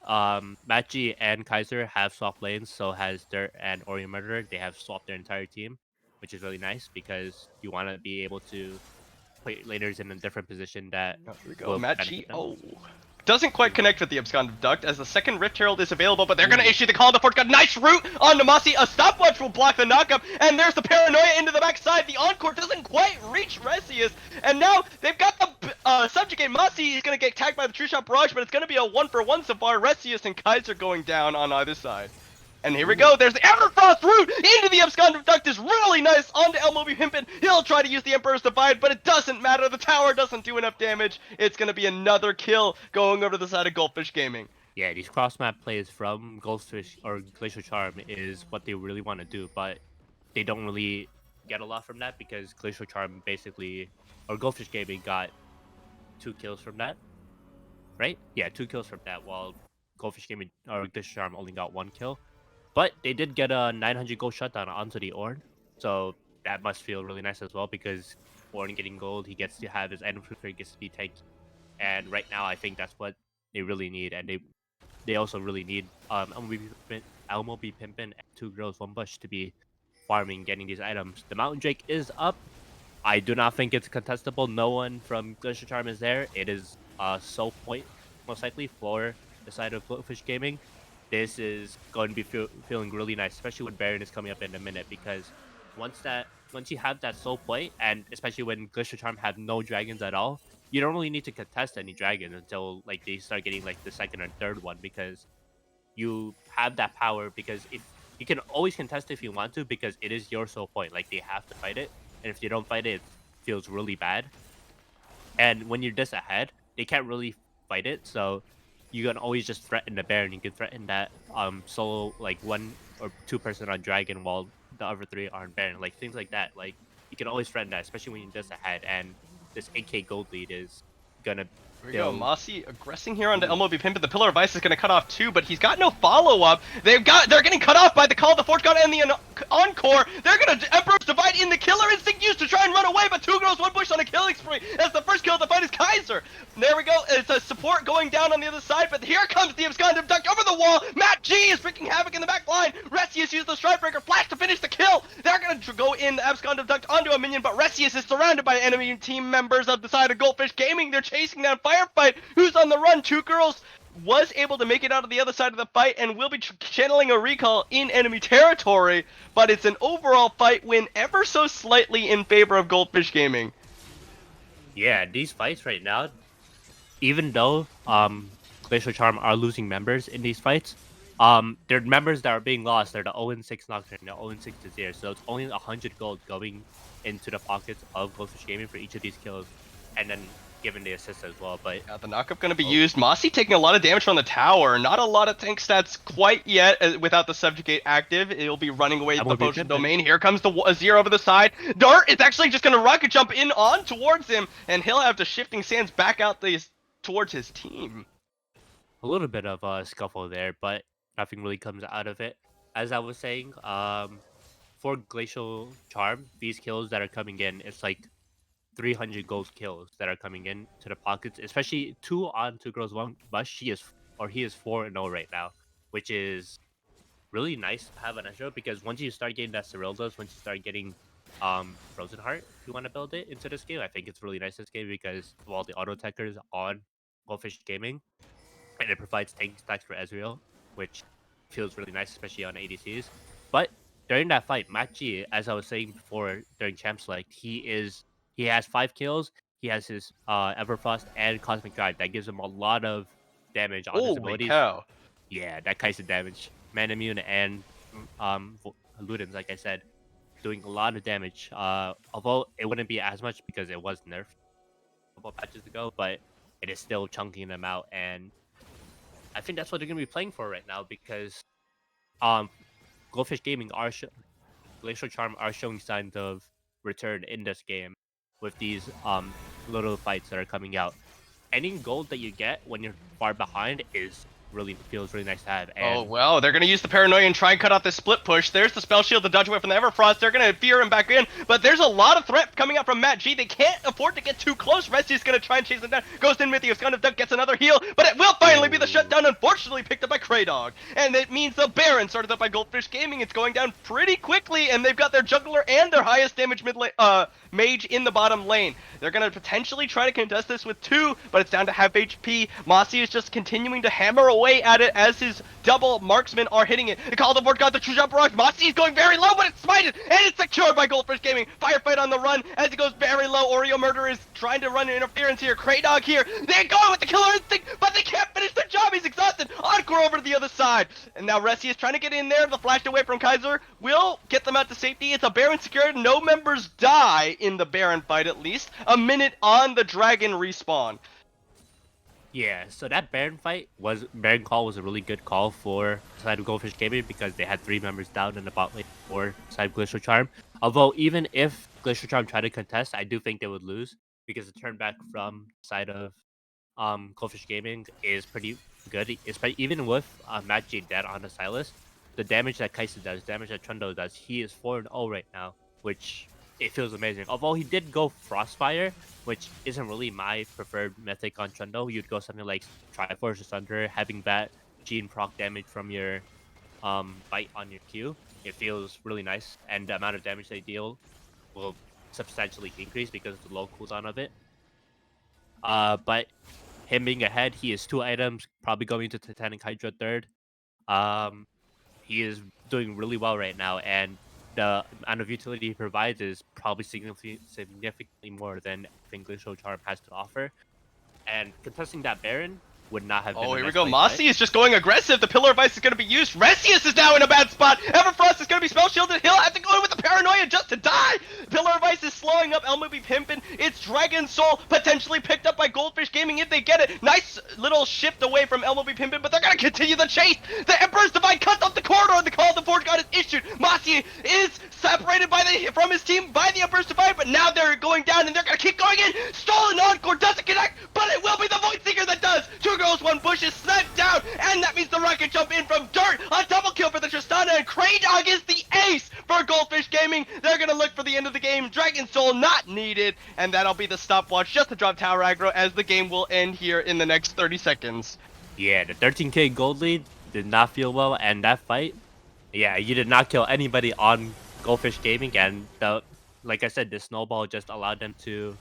Machi and Kaiser have soft lanes, so has Dirt and Ori Murder. They have swapped their entire team, which is really nice because you want to be able to put laners in a different position that Oh, here we go, will Matt G. benefit them. Oh. Doesn't quite connect with the Abscond Duct as the second Rift Herald is available, but they're going to Ooh. issue the Call of the Fort. Got nice root on Namasi. A stopwatch will block the knockup, and there's the Paranoia into the backside. The Encore doesn't quite reach Resius, and now they've got the Subjugate. Masi is going to get tagged by the True Shot Barrage, but it's going to be a 1-for-1 so far. Resius and Kaiser going down on either side. And here we go, there's the Everfrost root into the Abscond Duct is really nice onto Elmoby Pimpin. He'll try to use the Emperor's Divide, but it doesn't matter. The tower doesn't do enough damage. It's going to be another kill going over to the side of Goldfish Gaming. Yeah, these cross map plays from Goldfish or Glacial Charm is what they really want to do, but they don't really get a lot from that because Glacial Charm basically, or Goldfish Gaming got 2 kills from that, right? Yeah, 2 kills from that, while Goldfish Gaming or Glacial Charm only got 1 kill. But they did get a 900 gold shutdown onto the Ornn, so that must feel really nice as well because Ornn getting gold, he gets to have his item proofer, he gets to be tanky. And right now, I think that's what they really need, and they also really need Elmo be Pimpin and 2 girls 1 bush to be farming, getting these items. The Mountain Drake is up. I do not think it's contestable. No one from Glacier Charm is there. It is sole point most likely for the side of Goldfish Gaming. This is going to be feeling really nice, especially when Baron is coming up in a minute because once you have that sole point, and especially when Glacier Charm have no dragons at all, you don't really need to contest any dragons until like they start getting like the second or third one because you have that power. Because if you can always contest if you want to because it is your sole point, like they have to fight it, and if you don't fight it, it feels really bad. And when you're this ahead, they can't really fight it, so you can always just threaten the Baron. You can threaten that solo like 1 or 2 person on Dragon while the other 3 are on Baron, like things like that. Like you can always threaten that, especially when you're just ahead. And this 8k gold lead is gonna Here we go, still. Mossy aggressing here onto Elmoby Pimpin. The Pillar of Ice is going to cut off too, but he's got no follow-up. They're getting cut off by the Call of the Forge God and the Encore. They're going to Emperor's Divide in the Killer Instinct used to try and run away, but 2 girls 1 bush on a killing spree as the first kill of the fight is Kaiser. There we go, it's a support going down on the other side, but here comes the Absconded Duck over the wall. Matt G is freaking havoc in the back line. Resius used the Strikebreaker Flash to finish the kill. They're going to go in the Absconded Duck onto a minion, but Resius is surrounded by enemy team members of the side of Goldfish Gaming. They're chasing down Firefight, who's on the run. 2 girls was able to make it out of the other side of the fight and will be channeling a recall in enemy territory, but it's an overall fight win ever so slightly in favor of Goldfish Gaming. Yeah, these fights right now, even though Glacial Charm are losing members in these fights, they're members that are being lost. They're the 0-6 Nocturne, the 0-6 Desire, so it's only 100 gold going into the pockets of Goldfish Gaming for each of these kills, and then given the assist as well. But Yeah, the knockup going to be used. Mossy taking a lot of damage from the tower. Not a lot of tank stats quite yet without the Subjugate active. It'll be running away to the Potion Domain. Here comes the Azir over the side. Dart is actually just going to rocket jump in on towards him, and he'll have to Shifting Sands back out towards his team. A little bit of a scuffle there, but nothing really comes out of it. As I was saying, for Glacial Charm, these kills that are coming in, it's like 300 gold kills that are coming in to the pockets, especially 2 on 2 girls 1 but he is 4-0 right now, which is really nice to have an extra because once you start getting that Cyrildas, once you start getting Frozen Heart, if you want to build it into this game, I think it's really nice this game because of all the auto techers on Goldfish Gaming, and it provides tank stacks for Ezreal, which feels really nice, especially on ADCs. But during that fight, Matt G, as I was saying before during Champ Select, he has 5 kills. He has his Everfrost and Cosmic Drive that gives him a lot of damage on his Holy abilities. cow. Yeah, that kind of damage. Man Immune and Ludens, like I said, doing a lot of damage. Although it wouldn't be as much because it was nerfed a couple patches ago, but it is still chunking them out, and I think that's what they're gonna be playing for right now because um Goldfish Gaming Glacial Charm are showing signs of return in this game with these little fights that are coming out. Any gold that you get when you're far behind is really feels really nice to have, Oh, and well, they're going to use the Paranoia and try and cut off this split push. There's the Spell Shield to dodge away from the Everfrost. They're going to fear him back in, but there's a lot of threat coming out from Matt G. They can't afford to get too close. Resi's going to try and chase him down. Goes in with the Kind of Duck, gets another heal, but it will finally be the ooh, shutdown, unfortunately picked up by Kraydog. And it means the Baron, started up by Goldfish Gaming, it's going down pretty quickly, and they've got their Juggler and their highest damage mage in the bottom lane. They're going to potentially try to contest this with 2, but it's down to half HP. Mossy is just continuing to hammer away at it as his double marksmen are hitting it. The Call of Board got the true jump rock. Mossy is going very low, but it's smited, and it's secured by Goldfish Gaming. Firefight on the run as it goes very low. Oreo Murder is trying to run an interference here. Kraydog here. They're going with the Killer Instinct, but they can't finish their job. He's exhausted. Encore over to the other side. And now Resi is trying to get in there. The flash away from Kaiser will get them out to safety. It's a Baron secured. No members die in the Baron fight, at least. A minute on the Dragon respawn. yeah. So that Baron call was a really good call for side of Goldfish Gaming because they had 3 members down in the bot lane for side of Glacial Charm. Although even if Glacial Charm tried to contest, I do think they would lose because the turn back from side of Goldfish Gaming is pretty good. Even with Matt J dead on the Silas, the damage that Kaisa does, damage that Trundo does, he is 4-0 right now, which it feels amazing. Although he did go Frostfire, which isn't really my preferred mythic on Trundo. You'd go something like Triforce or Thunder, having that Gene proc damage from your bite on your Q. It feels really nice, and the amount of damage they deal will substantially increase because of the low cooldown of it. But him being ahead, he is 2 items, probably going to Titanic Hydra third. Um, he is doing really well right now, and the amount of utility he provides is probably significantly more than anything Glacial Charm has to offer. And contesting that Baron would not have been Oh, the here we best go. play, but Mossy is just going aggressive. The Pillar of Ice is going to be used. Resius is now in a bad spot. Everfrost is going to be spell shielded. He'll have to go in with the Paranoia just to die. Pillar of Ice is slowing up. Elmo be pimping. It's Dragon Soul potentially picked up by Goldfish Gaming if they get it. Nice little shift away from Elmo be pimping, but they're going to continue the chase. The Emperor's Divine cuts off the corridor, and the Call of the Forge God is issued. Mossy is separated from his team by the Emperor's Divine, but now they're going down, and they're going to keep going in. Stolen Encore doesn't connect, but it will be the Void Seeker that does. 2 girls, 1 bush is sniped down, and that means the Rocket jump in from dirt. A double kill for the Tristana, and Kraydog is the ace for Goldfish Gaming. They're going to look for the end of the game. Dragon Soul not needed, and that'll be the stopwatch just to drop tower aggro as the game will end here in the next 30 seconds. yeah, the 13k gold lead did not feel well, and that fight, yeah, you did not kill anybody on Goldfish Gaming, and like I said, the snowball just allowed them to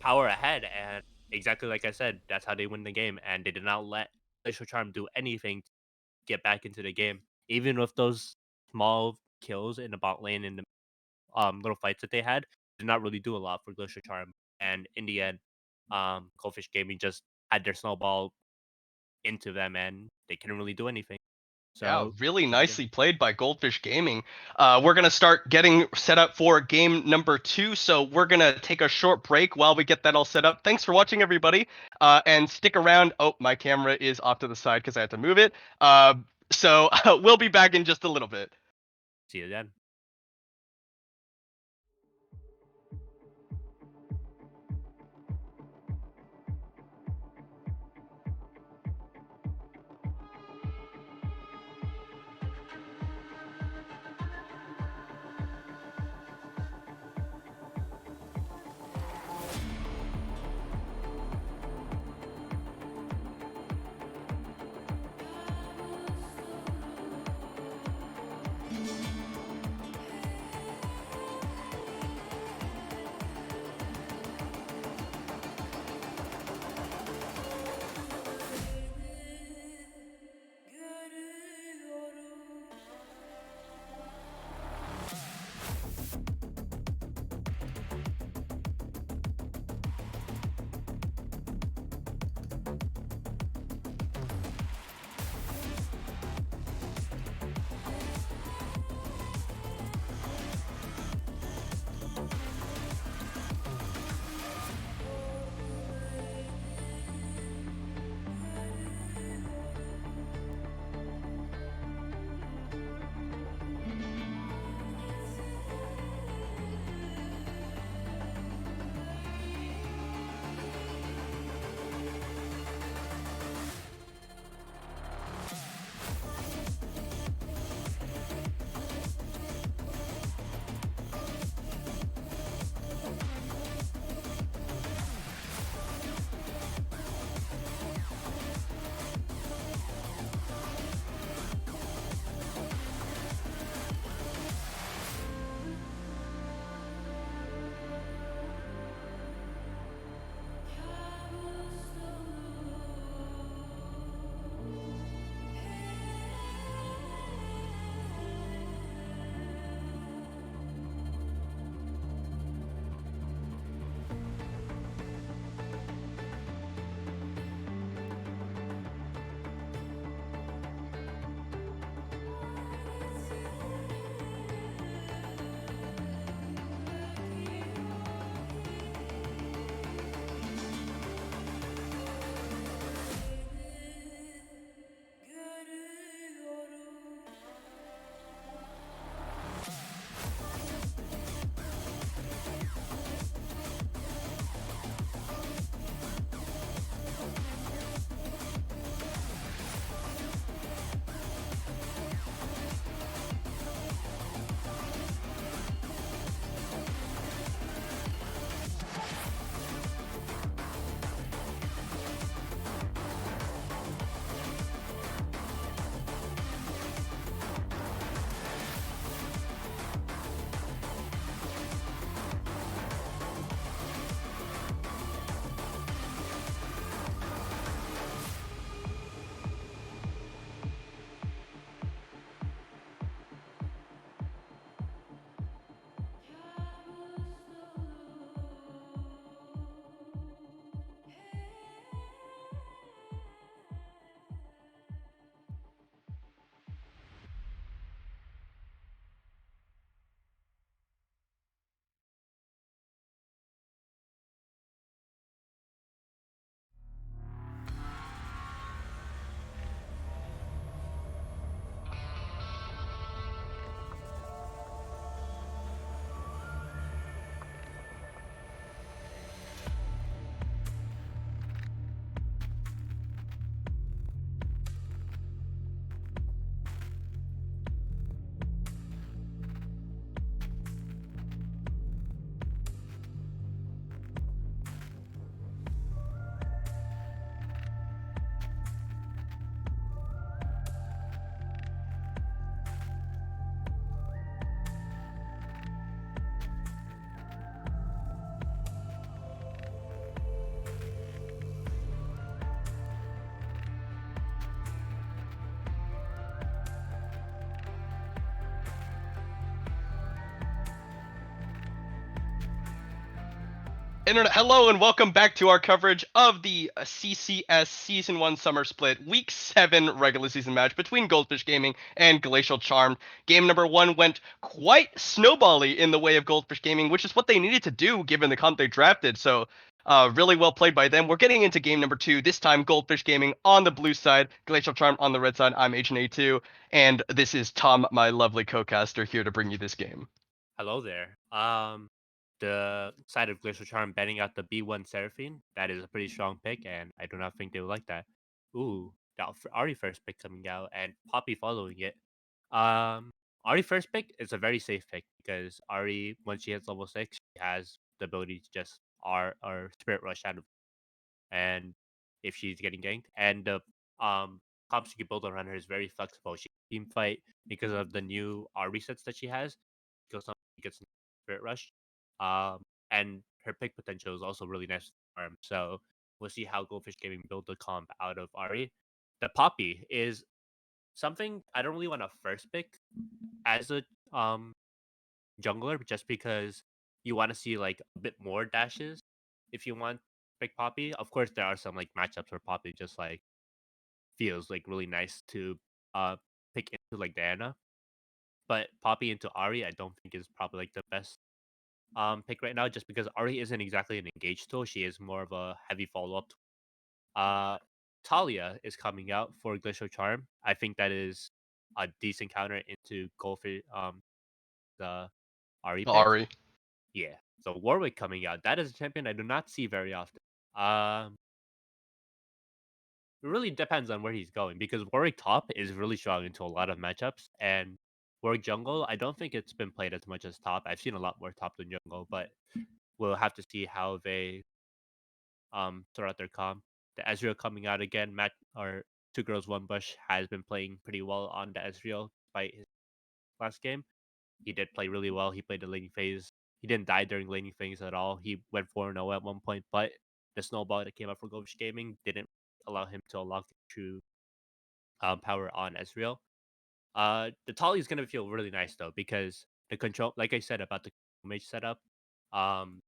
power ahead, and exactly like I said, that's how they win the game, and they did not let Glacial Charm do anything to get back into the game, even with those small kills in the bot lane and the little fights that they had, did not really do a lot for Glacial Charm, and in the end, Goldfish Gaming just had their snowball into them, and they couldn't really do anything. Yeah, So really yeah, nicely played by Goldfish Gaming. We're going to start getting set up for game number 2, so we're going to take a short break while we get that all set up. Thanks for watching, everybody, and stick around. Oh, my camera is off to the side because I had to move it. So we'll be back in just a little bit. see you then. Internet, hello and welcome back to our coverage of the CCS Season 1 Summer Split Week 7 regular season match between Goldfish Gaming and Glacial Charmed. Game number 1 went quite snowbally in the way of Goldfish Gaming, which is what they needed to do given the comp they drafted, so really well played by them. We're getting into game number 2, this time Goldfish Gaming on the blue side, Glacial Charmed on the red side. I'm Agent A2, and this is Tom, my lovely co-caster, here to bring you this game. Hello there. The side of Glacial Charm betting out the B1 Seraphine. That is a pretty strong pick, and I do not think they would like that. Ooh, the Ari first pick coming out, and Poppy following it. Um, Ari first pick is a very safe pick because Ari, once she hits level 6, she has the ability to just R or Spirit Rush out of, and if she's getting ganked, and the comps you can build around her is very flexible. She can team fight because of the new R resets that she has. Goes on, gets Spirit Rush, and her pick potential is also really nice for farm. So we'll see how Goldfish Gaming build the comp out of Ari. The Poppy is something I don't really want to first pick as a jungler, just because you want to see like a bit more dashes if you want pick Poppy. Of course, there are some like matchups where Poppy just like feels like really nice to uh pick into like Diana. But Poppy into Ari, I don't think is probably like the best pick right now, just because Ari isn't exactly an engage tool. She is more of a heavy follow up. Uh, Talia is coming out for Glacial Charm. I think that is a decent counter into Goldfish. The Ari pick. Ari. Yeah. So Warwick coming out. That is a champion I do not see very often. Um, it really depends on where he's going because Warwick top is really strong into a lot of matchups, and Warwick jungle I don't think it's been played as much as top. I've seen a lot more top than jungle, but we'll have to see how they sort out their comp. The Ezreal coming out again, Matt or Two Girls One Bush has been playing pretty well on the Ezreal despite his last game. He did play really well. He played the laning phase. He didn't die during laning phase at all. He went 4-0 at one point, but the snowball that came out for Goldfish Gaming didn't allow him to unlock the true power on Ezreal. The Tali is gonna feel really nice though because the control, like I said about the mage setup, um,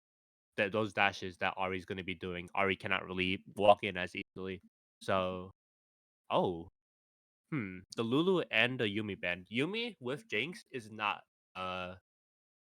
those dashes that Ari's gonna be doing, Ari cannot really walk in as easily. So, oh, the Lulu and the Yumi band. Yumi with Jinx is not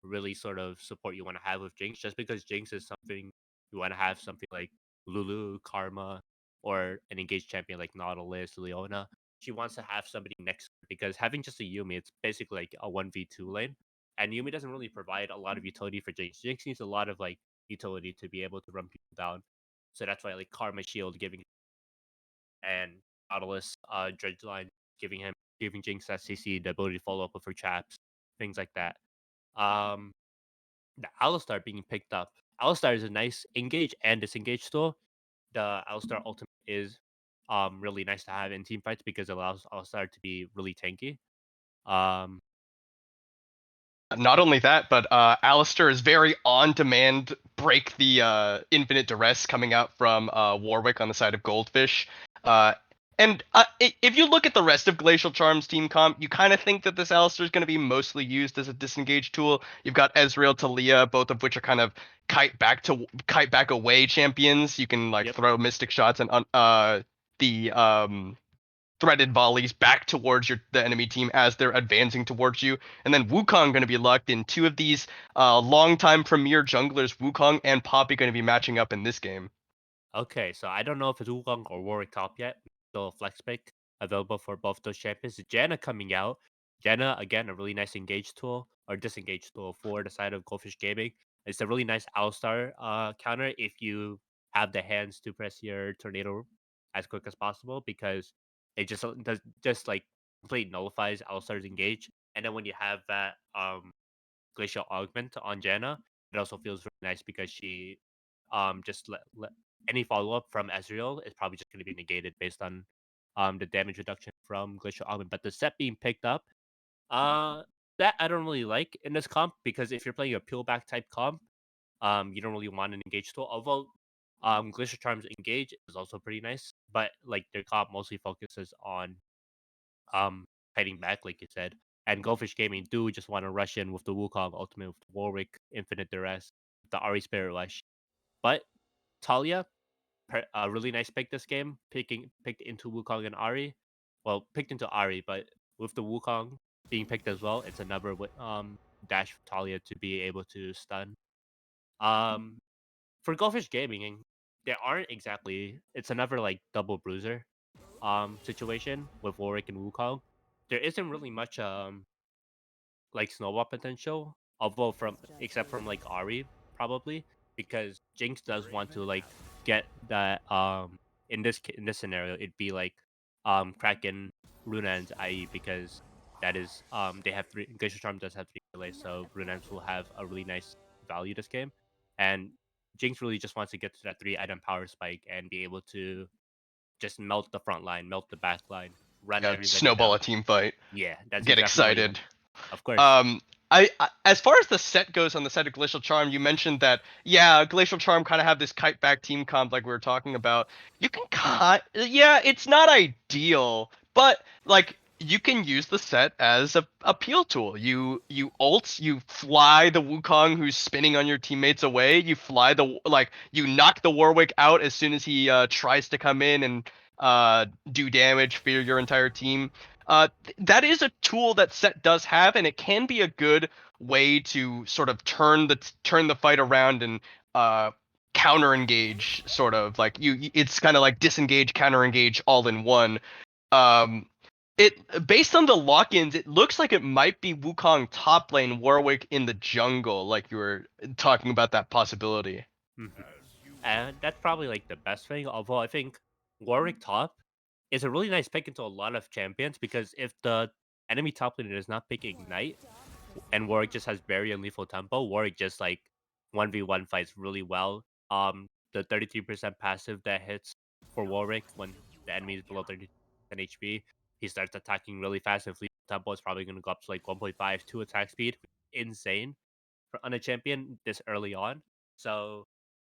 really sort of support you want to have with Jinx, just because Jinx is something you want to have something like Lulu, Karma, or an engaged champion like Nautilus, Leona. She wants to have somebody next to her because having just a Yumi, it's basically like a 1v2 lane. And Yumi doesn't really provide a lot of utility for Jinx. Jinx needs a lot of like utility to be able to run people down. So that's why like Karma Shield giving and Nautilus Dredge Line giving Jinx that CC, the ability to follow up with her traps, things like that. Um the Alistar being picked up. Alistar is a nice engage and disengage tool. The Alistar ultimate is really nice to have in team fights because it allows Alistar to be really tanky. Um Not only that, but Alistair is very on demand, break the infinite duress coming out from Warwick on the side of Goldfish. If you look at the rest of Glacial Charm's team comp, you kind of think that this Alistair is going to be mostly used as a disengage tool. You've got Ezreal, Talia, both of which are kind of kite back away champions. You can like yep. throw mystic shots and the threaded volleys back towards the enemy team as they're advancing towards you. And then Wukong going to be locked in. Two of these longtime premier junglers, Wukong and Poppy, going to be matching up in this game. Okay, so I don't know if it's Wukong or Warwick top yet. Still a flex pick available for both those champions. Janna coming out. Janna, again, a really nice engage tool or disengage tool for the side of Goldfish Gaming. It's a really nice Alistar counter if you have the hands to press your tornado as quick as possible because it just does just like completely nullifies Alistar's engage. And then when you have that Glacial Augment on Janna, it also feels really nice because she just let any follow up from Ezreal is probably just going to be negated based on the damage reduction from Glacial Augment. But the set being picked up, uh, that I don't really like in this comp because if you're playing a peel back type comp, you don't really want an engage tool. Although Glacial Charm's engage is also pretty nice, but like their comp mostly focuses on fighting back, like you said. And Goldfish Gaming do just want to rush in with the Wukong ultimate with Warwick, Infinite Duress, the Ari Spirit Rush. But Talia, a really nice pick this game, picked into Wukong and Ari. Well, picked into Ari, but with the Wukong being picked as well, it's another dash for Talia to be able to stun. Um, for Goldfish Gaming, there aren't exactly. It's another like double bruiser situation with Warwick and Wukong. There isn't really much like snowball potential, although from except from like Ari probably because Jinx does want to like get that in this scenario it'd be like Kraken Runaan's IE because that is they have three Glacial Charm does have three delays, so Runaan's will have a really nice value this game. And Jinx really just wants to get to that 3 item power spike and be able to just melt the front line, melt the back line, run Yeah, everybody snowball down. a team fight. Yeah, that's Get exactly what you excited. want. Of course. Um, as far as the set goes on the set of Glacial Charm, you mentioned that yeah, Glacial Charm kind of have this kite back team comp like we were talking about. You can cut, yeah, it's not ideal, but like you can use the set as a peel tool. You ult, you fly the Wukong who's spinning on your teammates away. You fly the like you knock the Warwick out as soon as he tries to come in and do damage for your entire team. That is a tool that set does have, and it can be a good way to sort of turn the fight around and uh, counter engage, sort of like it's kind of like disengage, counter engage, all in one. Um, it based on the lock-ins, it looks like it might be Wukong top lane, Warwick in the jungle, like you were talking about that possibility. Mhm. And that's probably like the best thing. Although I think Warwick top is a really nice pick into a lot of champions because if the enemy top laner is not picking Knight and Warwick just has Barrier and Lethal Tempo, Warwick just like 1v1 fights really well. The 33% passive that hits for Warwick when the enemy is below 30% HP, he starts attacking really fast. If Lethal Tempo is probably going to go up to like 1.5, 2 attack speed. Insane on a champion this early on. So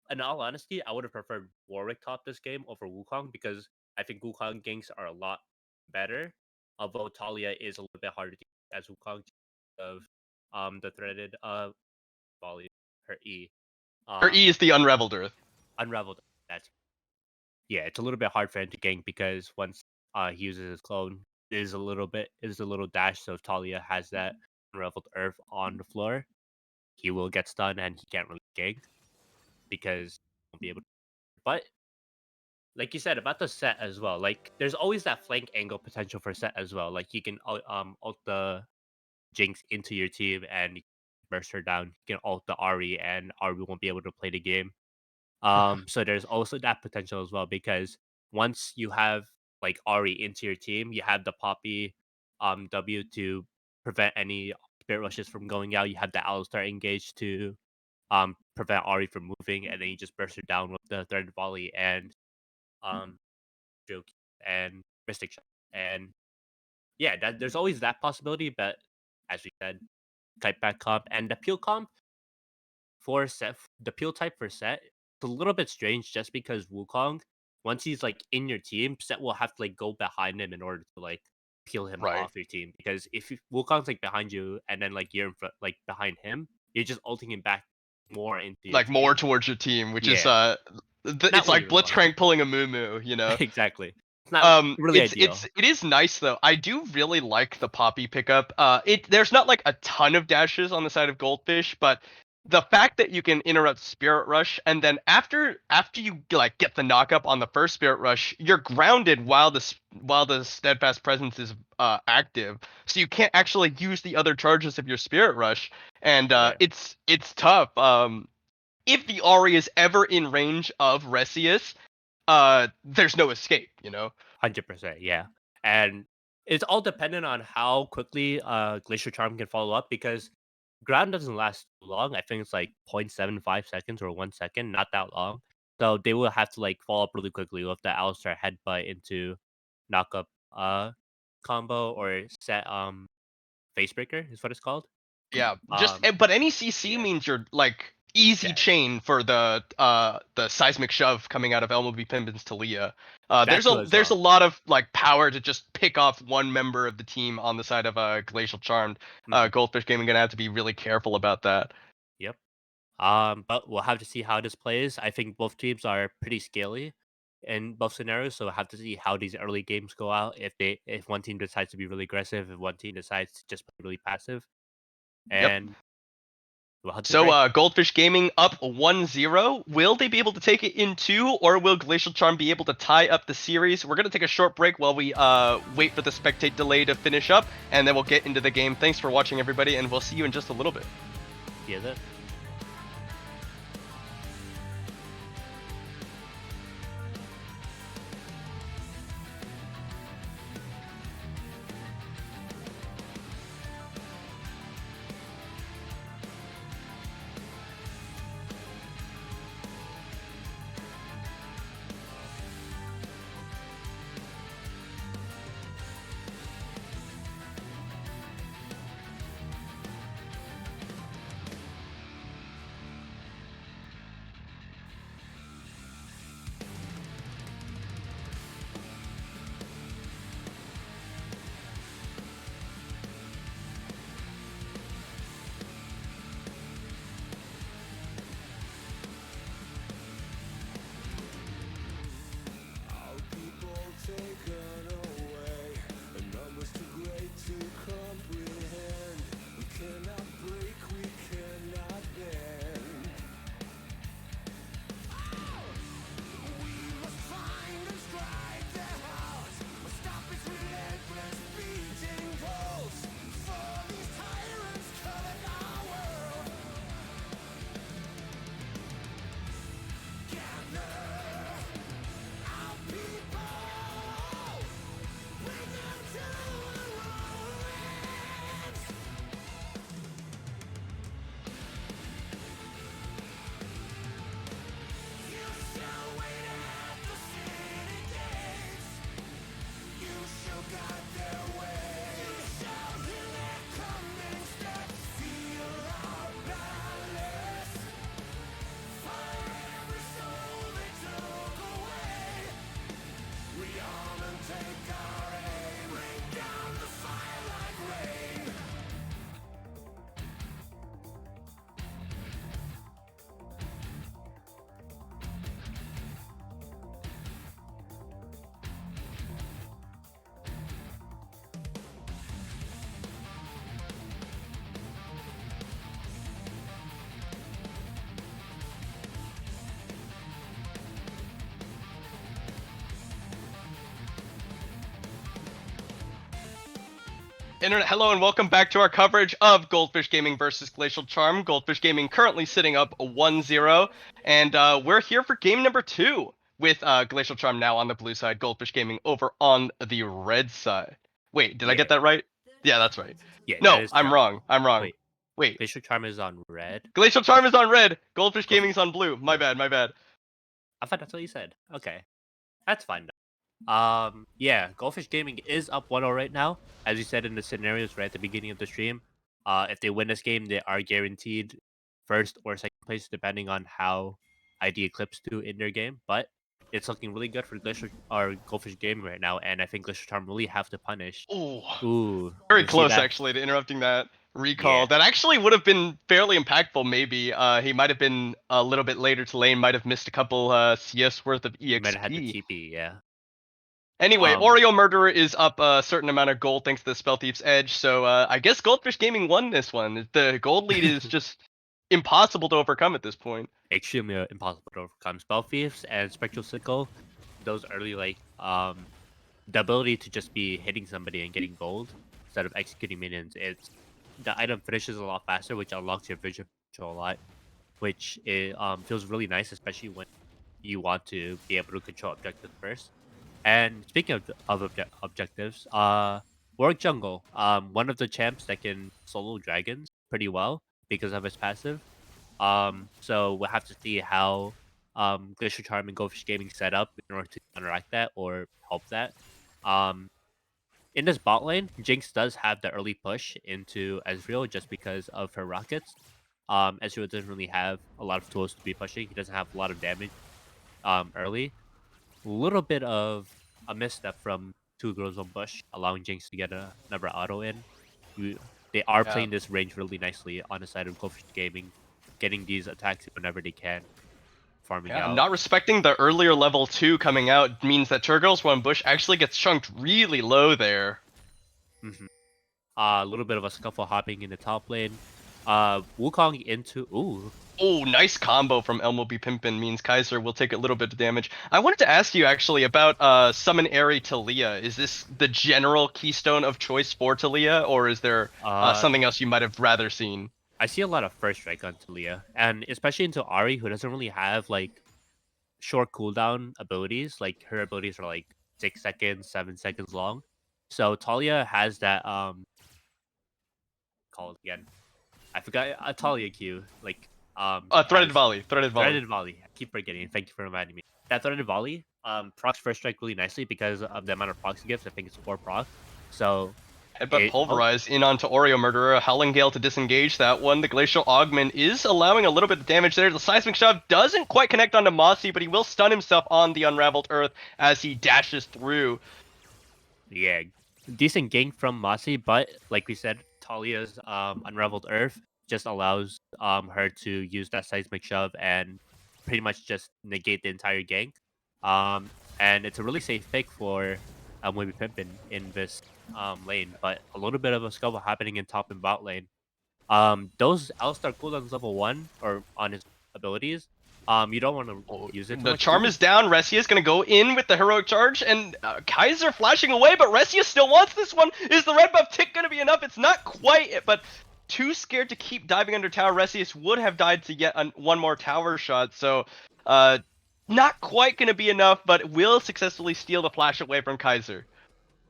in all honesty, I would have preferred Warwick top this game over Wukong because I think Wukong ganks are a lot better. Although Talia is a little bit harder to get as Wukong of the threaded volley, her E. Her Um E is the Unraveled Earth. Unraveled. That's yeah, it's a little bit hard for him to gank because once he uses his clone, it is a little dash, so if Talia has that Unraveled Earth on the floor, he will get stunned and he can't really gank because he won't be able to. But like you said about the set as well, like there's always that flank angle potential for set as well. Like you can ult the Jinx into your team and you burst her down. You can ult the Ari and Ari won't be able to play the game. So there's also that potential as well because once you have like Ari into your team, you have the Poppy W to prevent any spirit rushes from going out. You have the Alistar engaged to prevent Ari from moving, and then you just burst her down with the thread volley and um joke and Mystic Shot. And yeah, that there's always that possibility, but as we said, kite back comp and the peel comp for set the peel type for set, it's a little bit strange just because Wukong, once he's like in your team, set will have to like go behind him in order to like peel him Right. off your team. Because if Wukong's like behind you and then like you're in front like behind him, you're just ulting him back more into your Like team. more towards your team, which is Yeah. Not it's what you like really want. Blitzcrank pulling a moo, you know. Exactly. It's not really ideal. It is nice though. I do really like the Poppy pickup. There's not like a ton of dashes on the side of Goldfish, but the fact that you can interrupt Spirit Rush and then after you like get the knockup on the first Spirit Rush, you're grounded while the Steadfast Presence is active, so you can't actually use the other charges of your Spirit Rush, and Yeah. it's tough. If the Ari is ever in range of Resius, there's no escape, you know. 100%, yeah. And it's all dependent on how quickly Glacier Charm can follow up because ground doesn't last too long. I think it's like 0.75 seconds or 1 second, not that long. So they will have to like follow up really quickly with the Alistar headbutt into knockup combo or set facebreaker is what it's called. Yeah, Um but any CC yeah. means you're like easy Yeah. chain for the seismic shove coming out of Elmo v Pimpin's Talia. That too as There's a well. lot of like power to just pick off one member of the team on the side of Glacial Charmed. Hmm. Goldfish Gaming gonna have to be really careful about that. Yep. But we'll have to see how this plays. I think both teams are pretty scaly in both scenarios, so we'll have to see how these early games go out. If one team decides to be really aggressive, if one team decides to just play really passive, Yep. and we'll have to So, pray. Goldfish Gaming up 1-0. Will they be able to take it in two, or will Glacial Charm be able to tie up the series? We're going to take a short break while we wait for the spectate delay to finish up, and then we'll get into the game. Thanks for watching, everybody, and we'll see you in just a little bit. Yeah, that. Internet, hello and welcome back to our coverage of Goldfish Gaming versus Glacial Charm. Goldfish Gaming currently sitting up 1-0, and we're here for game number 2 with Glacial Charm now on the blue side, Goldfish Gaming over on the red side. Wait, did I get Yeah, that right? Yeah, that's right. yeah, that No, is I'm correct. wrong. I'm wrong. Wait, Wait, Glacial Charm is on red. Glacial Charm is on red, Goldfish Go Gaming's on blue. My blue. bad, my bad. I thought that's what you said. Okay, that's fine. Yeah, Goldfish Gaming is up 1-0 right now. As you said in the scenarios right at the beginning of the stream, if they win this game, they are guaranteed first or second place, depending on how ID Eclipse do in their game. But it's looking really good for Glacier or Goldfish Gaming right now, and I think Glacier Charm really have to punish. Oh, Ooh, very did you see close that? actually to interrupting that recall. Yeah, That actually would have been fairly impactful. Maybe he might have been a little bit later to lane, might have missed a couple CS worth of he might have had the EXP. TP. Yeah. Anyway, Um, Oreo Murderer is up a certain amount of gold thanks to the Spell Thief's Edge, so I guess Goldfish Gaming won this one. The gold lead is just impossible to overcome at this point. extremely impossible to overcome. Spell Thieves and Spectral Sickle, those early the ability to just be hitting somebody and getting gold instead of executing minions, it's the item finishes a lot faster, which unlocks your vision control a lot, which feels really nice, especially when you want to be able to control objectives first. And speaking of objectives, Warwick Jungle, one of the champs that can solo dragons pretty well because of his passive. So we'll have to see how Glacier Charm and Goldfish Gaming set up in order to counteract that or help that. Um, in this bot lane, Jinx does have the early push into Ezreal just because of her rockets. Ezreal doesn't really have a lot of tools to be pushing. He doesn't have a lot of damage early. A little bit of a misstep from Two Girls on Bush, allowing Jinx to get another auto in. They are Yeah. playing this range really nicely on the side of Goldfish Gaming. getting these attacks whenever they can, farming Yeah, out. not respecting the earlier level 2 coming out means that Turgles 1 Bush actually gets chunked really low there. Hmm. A little bit of a scuffle hopping in the top lane. Wukong into Oh, nice combo from Elmo B Pimpin means Kaiser will take a little bit of damage. I wanted to ask you actually about Summon Airy Talia. Is this the general keystone of choice for Talia, or is there uh something else you might have rather seen? I see a lot of first strike on Talia, and especially into Ari, who doesn't really have like short cooldown abilities. Like her abilities are like 6 seconds, 7 seconds long. So Talia has that called again. I forgot a Talia Q. Like Threaded has volley, threaded volley. threaded volley. I keep forgetting. Thank you for reminding me. That threaded volley procs first strike really nicely because of the amount of procs it gives. I think it's 4 proc. So Headbutt it Pulverize in onto Oreo Murderer. Howling Gale to disengage that one. The Glacial Augment is allowing a little bit of damage there. The Seismic Shove doesn't quite connect onto Mossy, but he will stun himself on the Unraveled Earth as he dashes through. Yeah, decent gank from Masi, but like we said, Talia's Unraveled Earth just allows her to use that seismic shove and pretty much just negate the entire gank. And it's a really safe pick for Wibby Pimpin in this lane, but a little bit of a scuffle happening in top and bot lane. Those Alistar cooldowns level 1 or on his abilities, you don't want to Oh, use it too the much. charm is down. Ressia is going to go in with the heroic charge, and Kaiser flashing away, but Ressia still wants this one. Is the red buff tick going to be enough? It's not quite, but too scared to keep diving under tower. Ressius would have died to get one more tower shot, so not quite going to be enough, but will successfully steal the flash away from Kaiser.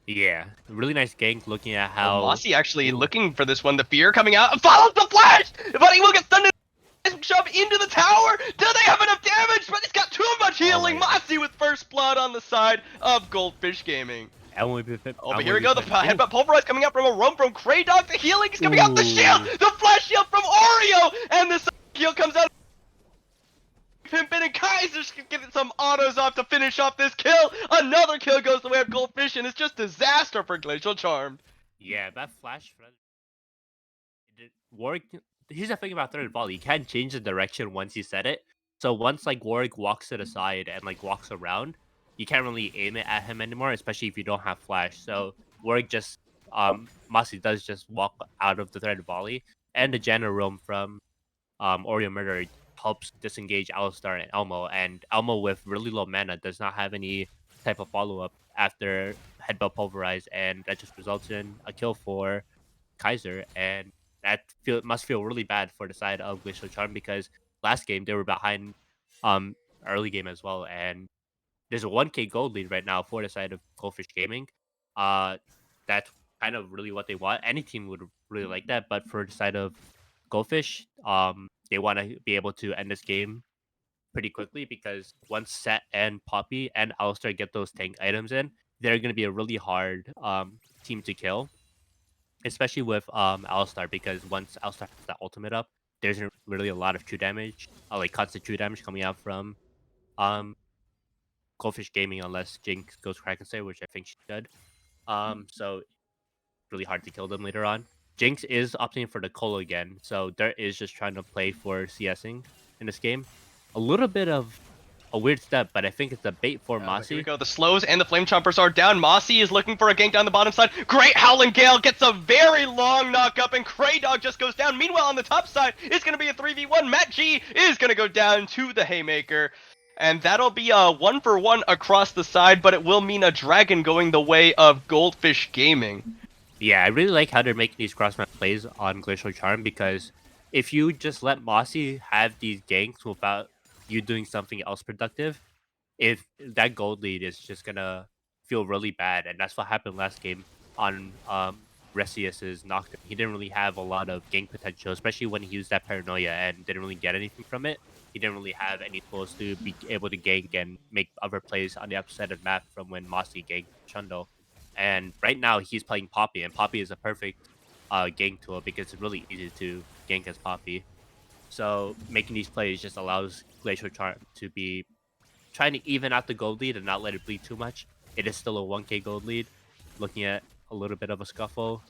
Yeah, really nice gank looking at Oh, how. Mossy actually Ooh. looking for this one. The fear coming out, follows the flash, but he will get stunned. Shove into the tower. Do they have enough damage? But it's got too much Oh my healing. god. Mossy with first blood on the side of Goldfish Gaming. Oh, but here we go. The Ooh. headbutt pulverize coming out from a roam from Kraydog. The healing is coming out. The shield, Ooh. the flash shield from Oreo, and the heal comes out. Pimpin and Kaiser's getting some autos off to finish off this kill. Another kill goes the way of Goldfish, and it's just disaster for Glacial Charm. Yeah, that flash flood. Warwick. Here's the thing about third volley. You can't change the direction once you set it. So once like Warwick walks to the side and like walks around, you can't really aim it at him anymore, especially if you don't have flash. So Warwick just Masi does just walk out of the thread volley, and the Janna roam from Oreo Murder helps disengage Alistar and Elmo, and Elmo with really low mana does not have any type of follow up after Headbutt Pulverize, and that just results in a kill for Kaiser, and must feel really bad for the side of Glacial Charm because last game they were behind um early game as well, and there's a 1K gold lead right now for the side of Goldfish Gaming. Uh, that's kind of really what they want. Any team would really like that, but for the side of Goldfish, they want to be able to end this game pretty quickly because once Set and Poppy and Alistar get those tank items in, they're going to be a really hard team to kill, especially with Alistar because once Alistar has that ultimate up, there's really a lot of true damage, like constant true damage coming out from um Goldfish Gaming unless Jinx goes Krakenstay, which I think she should. So really hard to kill them later on. Jinx is opting for the Colo again, so there is just trying to play for CSing in this game. A little bit of a weird step, but I think it's a bait for But here we Mossy. go. The slows and the flame chompers are down. Mossy is looking for a gank down the bottom side. Great Howling Gale gets a very long knock up, and Kraydog just goes down. Meanwhile, on the top side, it's going to be a 3v1. Matt G is going to go down to the Haymaker. And that'll be a 1-for-1 across the side, but it will mean a dragon going the way of Goldfish Gaming. Yeah, I really like how they're making these cross map plays on Glacial Charm because if you just let Mossy have these ganks without you doing something else productive, if that gold lead is just gonna feel really bad, and that's what happened last game on Resius's Nocturne. He didn't really have a lot of gank potential, especially when he used that paranoia and didn't really get anything from it. He didn't really have any tools to be able to gank and make other plays on the upside of the map from when Mossy ganked Chundo. And right now he's playing Poppy, and Poppy is a perfect gank tool because it's really easy to gank as Poppy. So making these plays just allows Glacial Charm to be trying to even out the gold lead and not let it bleed too much. It is still a 1K gold lead. Looking at a little bit of a scuffle.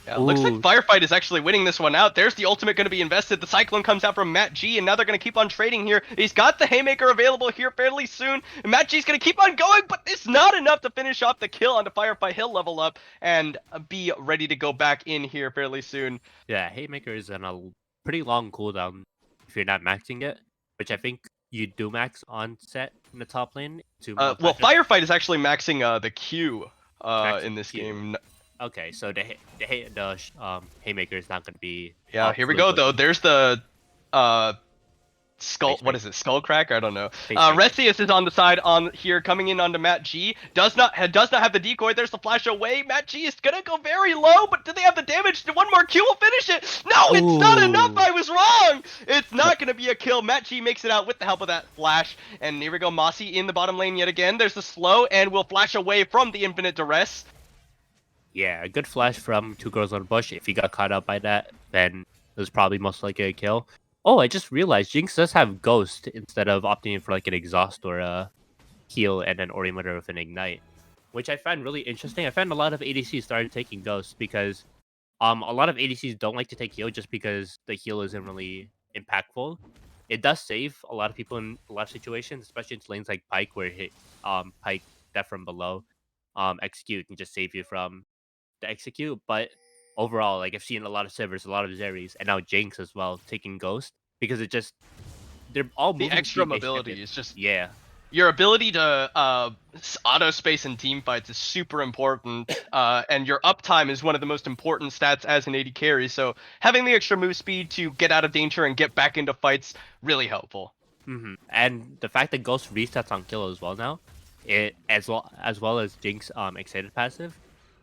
Yeah, looks like Ooh, Firefight is actually winning this one out. There's the ultimate going to be invested. The Cyclone comes out from Matt G, and now they're going to keep on trading here. He's got the Haymaker available here fairly soon. And Matt G's going to keep on going, but it's not enough to finish off the kill onto Firefight. He'll level up and be ready to go back in here fairly soon. yeah, Haymaker is on a pretty long cooldown if you're not maxing it, which I think you do max on set in the top lane to Well, multi-touch. Firefight is actually maxing the Q Max in this Q. game. Okay, so the Haymaker is not going to be Yeah, here we fully go though. working. There's the uh Skull, Face what make is it? Skullcrack? I don't know. Pacemaker. Restius is on the side on here, coming in onto Matt G. Does not have the decoy. There's the flash away. Matt G is gonna go very low, but do they have the damage? One more Q will finish it. No, it's not enough. Ooh. I was wrong. It's No, not gonna be a kill. Matt G makes it out with the help of that flash. And here we go. Mossy in the bottom lane yet again. There's the slow, and will flash away from the infinite duress. yeah, a good flash from Two Girls on a Bush. If he got caught up by that, then it was probably most likely a kill. Oh, I just realized Jinx does have Ghost instead of opting for like an exhaust or a heal and an Orimeter with an ignite, which I find really interesting. I found a lot of ADCs started taking Ghost because a lot of ADCs don't like to take heal just because the heal isn't really impactful. It does save a lot of people in a lot of situations, especially in lanes like Pike where Pike death from below execute can just save you from the execute. But overall, like I've seen a lot of Sivers, a lot of Zeris, and now Jinx as well taking Ghost because it just they're all The moving extra speed based mobility champions. is just Yeah. your ability to auto space in team fights is super important, and your uptime is one of the most important stats as an AD carry. So having the extra move speed to get out of danger and get back into fights really helpful. And the fact that Ghost resets on kill as well now, it as well as Jinx excited passive,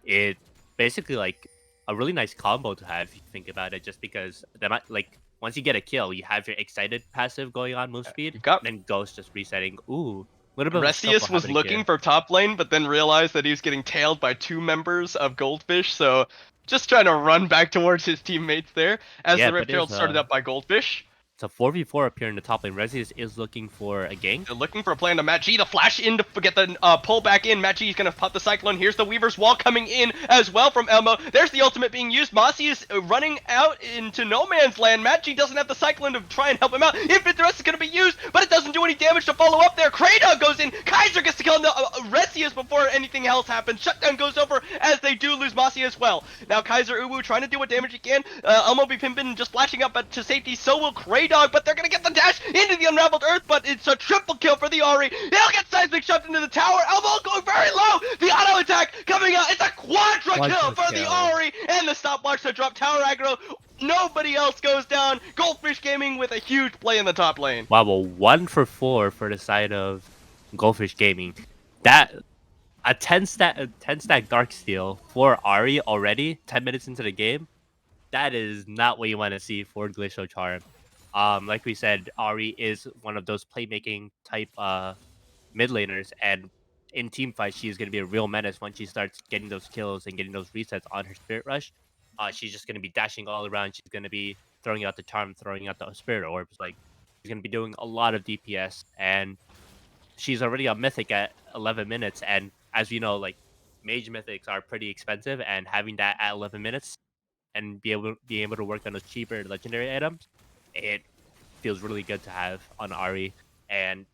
it basically like a really nice combo to have if you think about it. Just because that might like once you get a kill, you have your excited passive going on move speed, You've got then Ghost just resetting. Ooh, a little bit of a scuffle Restius was happening looking here. for top lane, but then realized that he was getting tailed by two members of Goldfish. So just trying to run back towards his teammates there as Yeah, the but Rift Herald started up by Goldfish. it's a 4v4 up here in the top lane. Resius is looking for a gank. They're looking for a plan to Matt G. The flash in to get the pull back in. Matt G is going to pop the Cyclone. Here's the Weaver's Wall coming in as well from Elmo. There's the ultimate being used. Mossy is running out into no man's land. Matt G doesn't have the Cyclone to try and help him out. Infinite Duress is going to be used, but it doesn't do any damage to follow up there. Kratos goes in. Kaiser gets to kill Resius before anything else happens. Shutdown goes over as they do lose Mossy as well. Now Kaiser Uwu trying to do what damage he can. Elmo be pimping just flashing up to safety. So will Kratos, but they're going to get the dash into the Unraveled Earth, but it's a triple kill for the Ahri. They'll get Seismic shoved into the tower. Elmo going very low. The auto attack coming out. It's a quadra kill for the Ahri and the stopwatch to drop tower aggro. Nobody else goes down. Goldfish Gaming with a huge play in the top lane. Wow, well, 1 for 4 for the side of Goldfish Gaming. That a 10 stack Dark Steel for Ahri already 10 minutes into the game. That is not what you want to see for Glacial Charm. Like we said, Ahri is one of those playmaking type mid laners, and in team fight, she is going to be a real menace once she starts getting those kills and getting those resets on her Spirit Rush. She's just going to be dashing all around. She's going to be throwing out the charm, throwing out the Spirit Orbs. Like she's going to be doing a lot of DPS, and she's already a mythic at 11 minutes. And as you know, like mage mythics are pretty expensive, and having that at 11 minutes and be able to work on those cheaper legendary items, it feels really good to have on Ari. And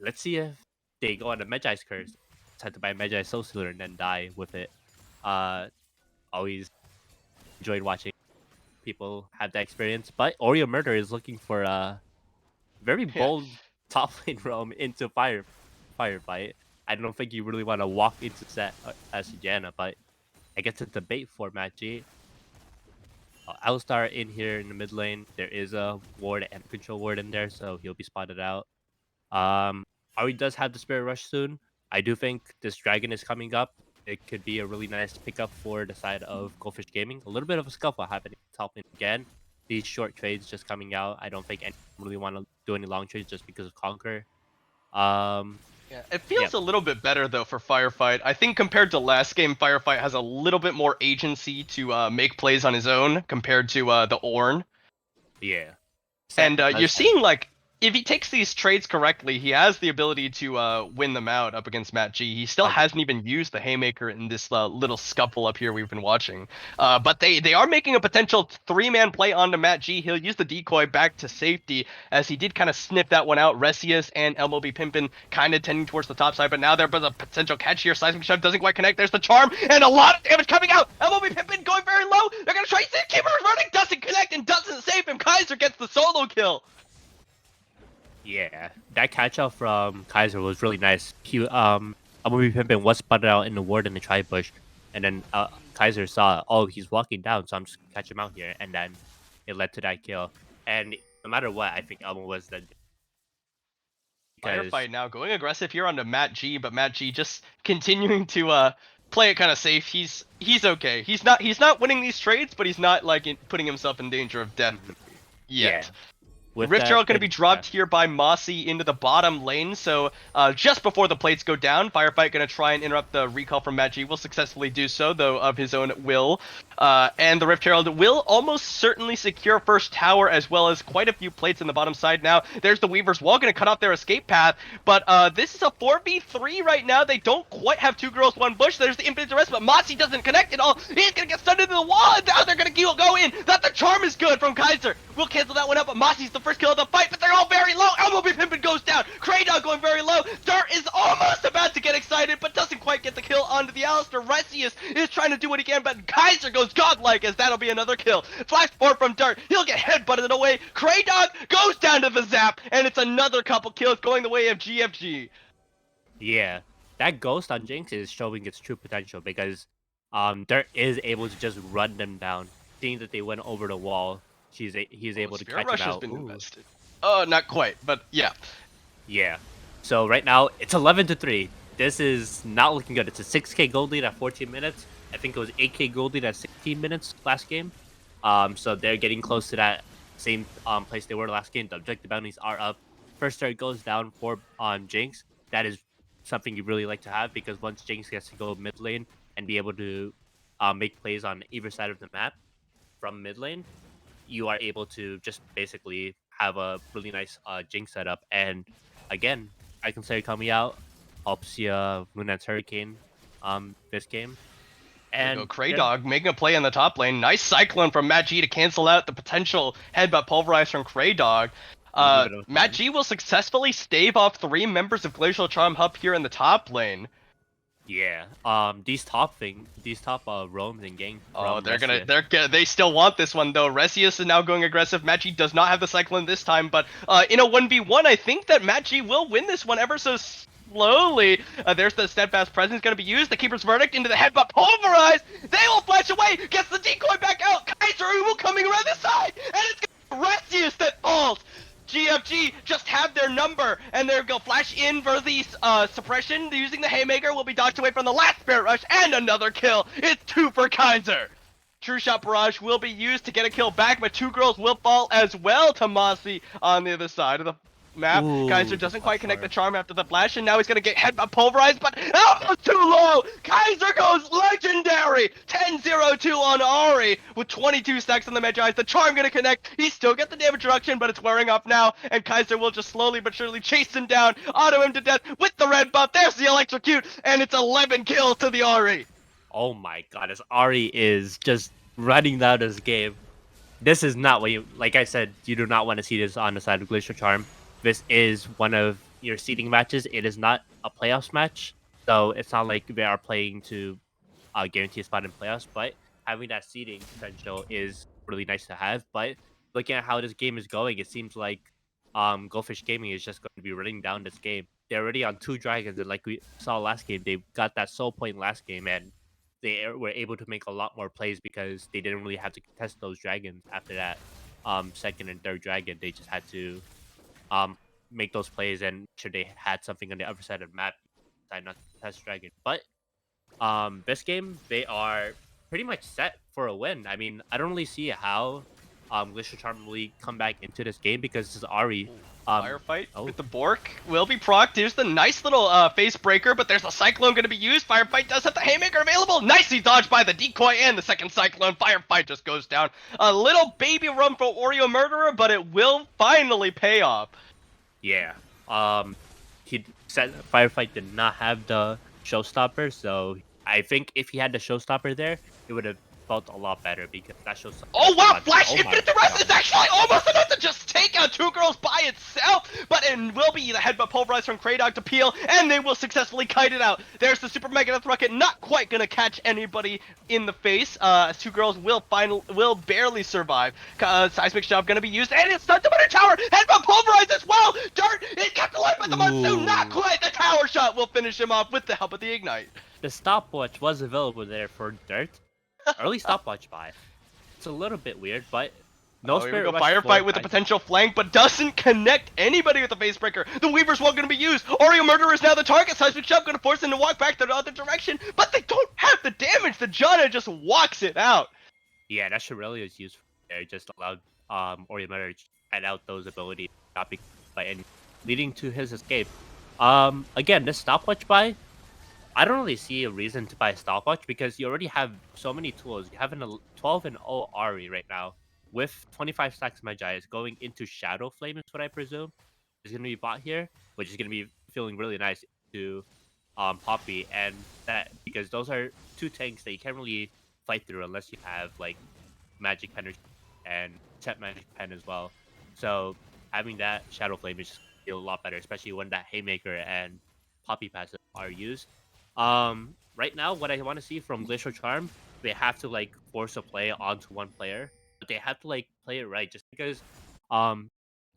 let's see if they go on a Magi's curse, decide to buy Magi Soul Stealer and then die with it. Uh, always enjoyed watching people have that experience. But Oreo Murder is looking for a very Yeah. bold top lane roam into firefight. I don't think you really want to walk into set as Janna, but I guess it's a debate for Matt G. Alistar in here in the mid lane. There is a ward and control ward in there, so he'll be spotted out. Ari does have the Spirit Rush soon. I do think this dragon is coming up. It could be a really nice pickup for the side of Goldfish Gaming. A little bit of a scuffle happening top lane again. These short trades just coming out. I don't think anyone really want to do any long trades just because of Conquer. Um, Yeah, it yeah, feels a little bit better though for Firefight. I think compared to last game, Firefight has a little bit more agency to make plays on his own compared to the Ornn. yeah. Set And you're does have seeing like if he takes these trades correctly, he has the ability to win them out up against Matt G. He still Okay. hasn't even used the haymaker in this little scuffle up here we've been watching. But they are making a potential three-man play onto Matt G. He'll use the decoy back to safety as he did kind of snip that one out. Resius and MLB Pimpin kind of tending towards the top side, but now there's a potential catch here. Seismic Shove doesn't quite connect. There's the charm and a lot of damage coming out. MLB Pimpin going very low. They're gonna try to keep running. Doesn't connect and doesn't save him. Kaiser gets the solo kill. Yeah, that catch out from Kaiser was really nice. Movie Pimpin was spotted out in the ward in the tri bush, and then Kaiser saw, oh, he's walking down, so I'm just catch him out here, and then it led to that kill. And no matter what, I think Elmo was the because Firefight now going aggressive here onto Matt G, but Matt G just continuing to play it kind of safe. He's okay. He's not winning these trades, but he's not like putting himself in danger of death yeah. yet. With Rift that, Herald going to be and- dropped here by Mossy into the bottom lane, so just before the plates go down, Firefight going to try and interrupt the recall from Matt G. Will successfully do so, though, of his own will. And the Rift Herald will almost certainly secure first tower, as well as quite a few plates in the bottom side now. There's the Weaver's Wall going to cut off their escape path, but this is a 4v3 right now. They don't quite have two girls, one bush. There's the Infinite Arrest, but Mossy doesn't connect at all. He's going to get stunned into the wall, and now they're going to go in. That the charm is good from Kaiser. We'll cancel that one out, but Mossy's the first kill of the fight, but they're all very low. MLB Pimpin goes down. Kraydog going very low. Dirt is almost about to get excited, but doesn't quite get the kill onto the Alistair. Resius is trying to do what he can, but Kaiser goes godlike as that'll be another kill. Flash forward from Dirt. He'll get headbutted away. Kraydog goes down to the zap, and it's another couple kills going the way of GFG. Yeah, that ghost on Jinx is showing its true potential because Dirt is able to just run them down. Seeing that they went over the wall, he's able to Spirit catch Rush him has out. been Ooh. invested. Not quite, but yeah. Yeah. So right now it's 11-3. This is not looking good. It's a 6k gold lead at 14 minutes. I think it was 8k gold lead at 16 minutes last game. So they're getting close to that same place they were last game. The objective bounties are up. First start goes down for Jinx. That is something you really like to have because once Jinx gets to go mid lane and be able to make plays on either side of the map from mid lane, you are able to just basically have a really nice Jinx setup. And again, I consider coming out helps you Lunet's Hurricane this game. And And Kraydog making a play on the top lane. Nice Cyclone from Matt G to cancel out the potential headbutt pulverize from Kraydog. Matt G will successfully stave off 3 members of Glacial Charm Hub here in the top lane. yeah, these top roams and gang. Oh, Resius. they still want this one though. Resius is now going aggressive. Matt G does not have the Cyclone this time, but in a 1v1, I think that Matt G will win this one ever so slowly. There's the Steadfast Presence going to be used. The Keeper's Verdict into the headbutt pulverize. They will flash away. Gets the decoy back out. Kaiser Uwu coming around the side, and it's Resius that falls. GFG just have their number, and they're gonna flash in for the suppression. Using the Haymaker will be dodged away from the last Spirit Rush, and another kill. It's 2 for Kaiser. True Shot Barrage will be used to get a kill back, but 2 girls will fall as well to Mossy on the other side of the map. Ooh, Kaiser doesn't quite connect the charm after the flash, and now he's gonna get headbutt pulverized, but almost too low. Kaiser goes legendary. 10-0-2 on Ari with 22 stacks on the Magi. The charm gonna connect. He still gets the damage reduction, but it's wearing off now, and Kaiser will just slowly but surely chase him down, auto him to death with the red buff. There's the electrocute, and it's 11 kills to the Ari. Oh my god, this Ari is just running down this game. This is not what you, like I said, you do not want to see this on the side of Glacial Charm. This is one of your seeding matches. It is not a playoffs match, so it's not like they are playing to guarantee a spot in playoffs, but having that seeding potential is really nice to have. But looking at how this game is going, it seems like Goldfish Gaming is just going to be running down this game. They're already on 2 dragons, and like we saw last game, they got that soul point last game, and they were able to make a lot more plays because they didn't really have to contest those dragons after that second and third dragon. They just had to make those plays and make sure they had something on the other side of the map. Decide not to test dragon, but this game they are pretty much set for a win. I mean, I don't really see how Glacial Charm really come back into this game because this is Ari. Firefight with the Bork will be procced. Here's the nice little face breaker, but there's a Cyclone going to be used. Firefight does have the Haymaker available. Nicely dodged by the decoy and the second Cyclone. Firefight just goes down. A little baby run for Oreo Murderer, but it will finally pay off. Yeah. Um, said Firefight did not have the showstopper, so I think if he had the showstopper there, it would have felt a lot better because that showstopper Oh came wow, on. Flash Oh my Infinite Duress is god. actually almost enough to just take out Two Girls by itself, but it will be the headbutt pulverized from Kraydog to Peel, and they will successfully kite it out. There's the Super Mega Death Rocket, not quite gonna catch anybody in the face, as Two Girls will barely survive. Seismic Shove gonna be used, and it's stunned to Butter Tower! Headbutt pulverized as well! Dirt is kept alive by the Monsoon, not Ooh. quite! The Tower Shot will finish him off with the help of the Ignite. The stopwatch was available there for Dirt. Early stopwatch buy. It's a little bit weird, but no Oh, here we Spirit go. Rush for Firefight with a Kaiser. potential flank, but doesn't connect anybody with the face breaker. The Weaver's Wall going to be used. Oreo Murderer is now the target. Seismic Shove going to force him to walk back the other direction, but they don't have the damage. The Jana just walks it out. Yeah, that Shirelli is used there. Just allowed Oriamaru to add out those abilities, not be by any, leading to his escape. Again, this stopwatch buy, I don't really see a reason to buy a stopwatch because you already have so many tools. You have an 12 and 0 Ari right now with 25 stacks Magi going into Shadow Flame is what I presume is going to be bought here, which is going to be feeling really nice to Poppy, and that because those are two tanks that you can't really fight through unless you have like Magic Pen and Set Magic Pen as well. So having that Shadow Flame is just feel a lot better, especially when that Haymaker and Poppy passive are used. Right now, what I want to see from Glacial Charm, they have to like force a play onto one player, but they have to like play it right. Just because, um,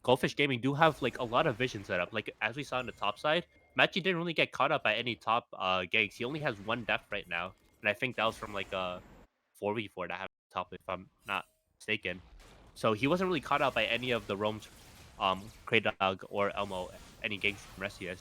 Goldfish Gaming do have like a lot of vision set up. Like as we saw on the top side, Machi didn't really get caught up by any top ganks. He only has one death right now, and I think that was from like a 4v4 that happened top, if I'm not mistaken. So he wasn't really caught out by any of the roams, Kraydog or Elmo, any ganks from Resius,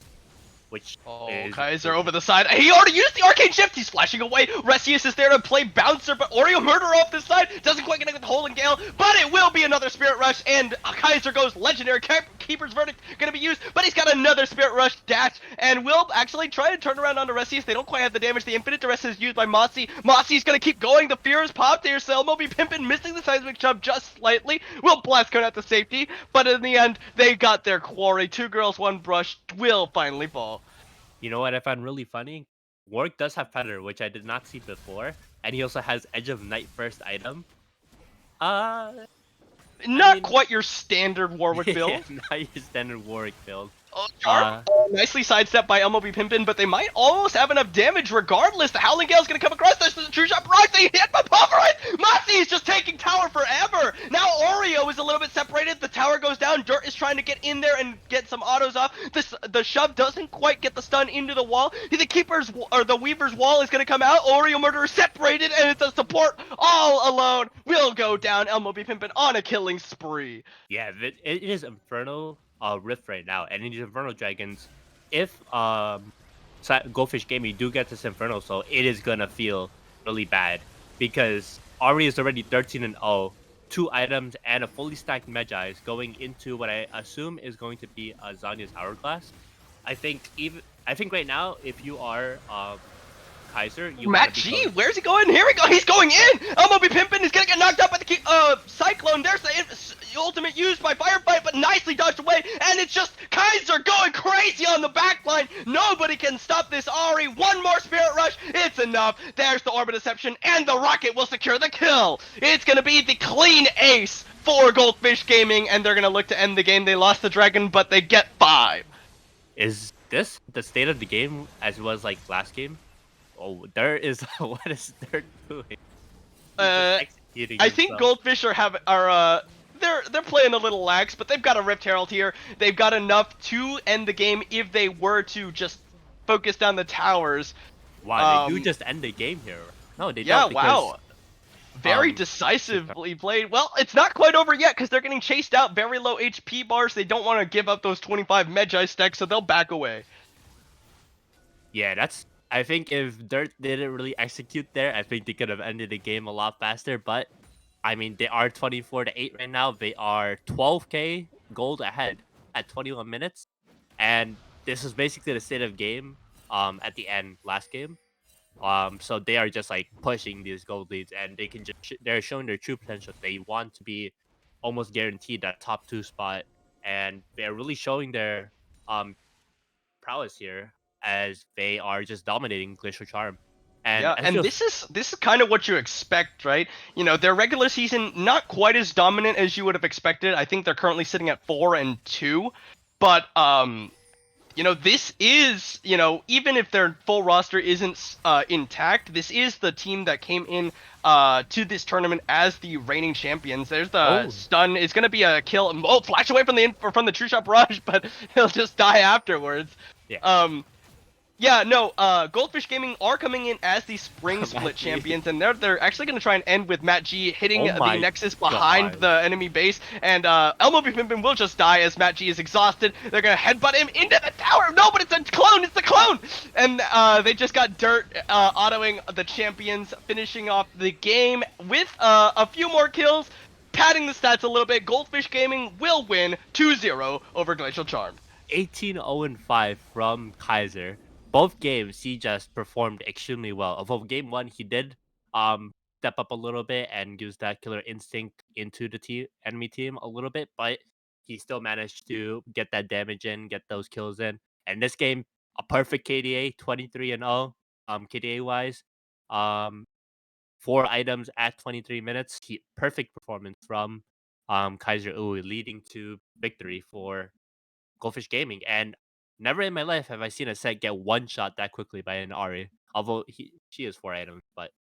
which Oh, is Kaiser really over the side. He already used the Arcane Shift. He's flashing away. Resius is there to play Bouncer, but Oreo Murderer off this side doesn't quite connect with Hole and Gale, but it will be another Spirit Rush, and Kaiser goes Legendary. Keeper's Verdict going to be used, but he's got another Spirit Rush dash, and will actually try to turn around onto Resius. They don't quite have the damage. The Infinite Duress is used by Mossy. Mossy's going to keep going. The Fear is popped here. Selmo be pimping, missing the Seismic Shove just slightly. Will Blast Cone out to safety, but in the end, they got their quarry. Two girls, one brush will finally fall. You know what I found really funny? Warwick does have Feather, which I did not see before, and he also has Edge of Night first item. Uh, I Not mean, quite your standard Warwick yeah, build. not your standard Warwick build. Oh, Charm, Uh, nicely sidestepped by MLB Pimpin, but they might almost have enough damage regardless. The Howling Gale's gonna come across. There's the True Shot Barrage. They hit my Pulverize. Mossy is just taking tower forever. Now Oreo is a little bit separated. The tower goes down. Dirt is trying to get in there and get some autos off. The shove doesn't quite get the stun into the wall. The Keeper's or the Weaver's Wall is gonna come out. Oreo Murderer separated, and it's a support all alone. Will go down. MLB Pimpin on a killing spree. yeah, it is Inferno Rift right now, and in these Inferno Dragons, if Goldfish Gaming do get this Inferno, so it is gonna feel really bad because Ari is already 13 and 0, two items and a fully stacked Magi's going into what I assume is going to be a Zanya's Hourglass. I think right now, if you are Kaiser, you want Matt to be G, going. where's he going? Here we go. He's going in. Elmo be pimping. He's gonna get knocked out by the Cyclone. There's the ultimate used by Firefight, but nicely dodged away. And it's just Kaiser going crazy on the backline. Nobody can stop this Ari. One more Spirit Rush. It's enough. There's the Orbit Deception, and the Rocket will secure the kill. It's gonna be the clean ace for Goldfish Gaming, and they're gonna look to end the game. They lost the Dragon, but they get 5. Is this the state of the game as it was like last game? Oh, there is what is there doing? He's just executing I think himself. Goldfish they're playing a little lax, but they've got a Rift Herald here. They've got enough to end the game if they were to just focus down the towers. Wow, they do just end the game here. No, they Yeah, don't because wow. Very decisively played. Well, it's not quite over yet because they're getting chased out. Very low HP bars. They don't want to give up those 25 Magi stacks, so they'll back away. yeah, that's. I think if Dirt didn't really execute there, I think they could have ended the game a lot faster. But I mean, they are 24-8 right now. They are 12k gold ahead at 21 minutes, and this is basically the state of game. At the end last game. So they are just like pushing these gold leads, and they can just they're showing their true potential. They want to be almost guaranteed that top 2 spot and they're really showing their um prowess here as they are just dominating Glacial Charm. And Yeah, as and you this is kind of what you expect, right? You know, their regular season not quite as dominant as you would have expected. I think they're currently sitting at 4-2, but you know, this is, you know, even if their full roster isn't intact, this is the team that came in to this tournament as the reigning champions. There's the oh stun. It's gonna be a kill. Oh, flash away from the true shot barrage, but he'll just die afterwards. yeah, Um, yeah, no, Goldfish Gaming are coming in as the Spring Matt Split G. champions, and they're actually going to try and end with Matt G hitting Oh the my Nexus behind god. the enemy base, and Elmo Pimpin will just die as Matt G is exhausted. They're going to headbutt him into the tower! No, but it's a clone! It's the clone! And they just got dirt autoing the champions, finishing off the game with a few more kills, padding the stats a little bit. Goldfish Gaming will win 2-0 over Glacial Charm. 18-0-5 from Kaiser. Both games he just performed extremely well. Although game one he did step up a little bit and use that killer instinct into the enemy team a little bit, but he still managed to get that damage in, get those kills in. And this game, a perfect KDA, 23-0, KDA wise. Um 4 items at 23 minutes. Perfect performance from Kaiser Uwe, leading to victory for Goldfish Gaming, and never in my life have I seen a set get one shot that quickly by an Ari. Although she is 4 items, but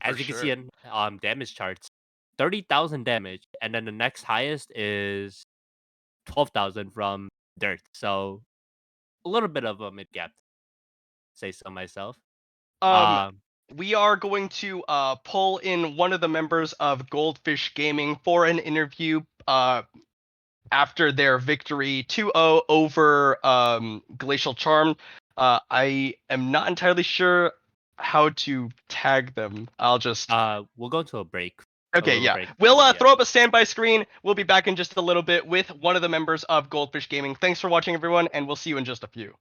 For as you can see sure. in damage charts, 30,000 damage, and then the next highest is 12,000 from Dirt. So a little bit of a mid gap, say so myself. Um, Um, we are going to pull in one of the members of Goldfish Gaming for an interview after their victory 2-0 over Glacial Charm. I am not entirely sure how to tag them. I'll just we'll go to a break, a okay, little yeah. break. We'll Yeah. throw up a standby screen. We'll be back in just a little bit with one of the members of Goldfish Gaming. Thanks for watching, everyone, and we'll see you in just a few.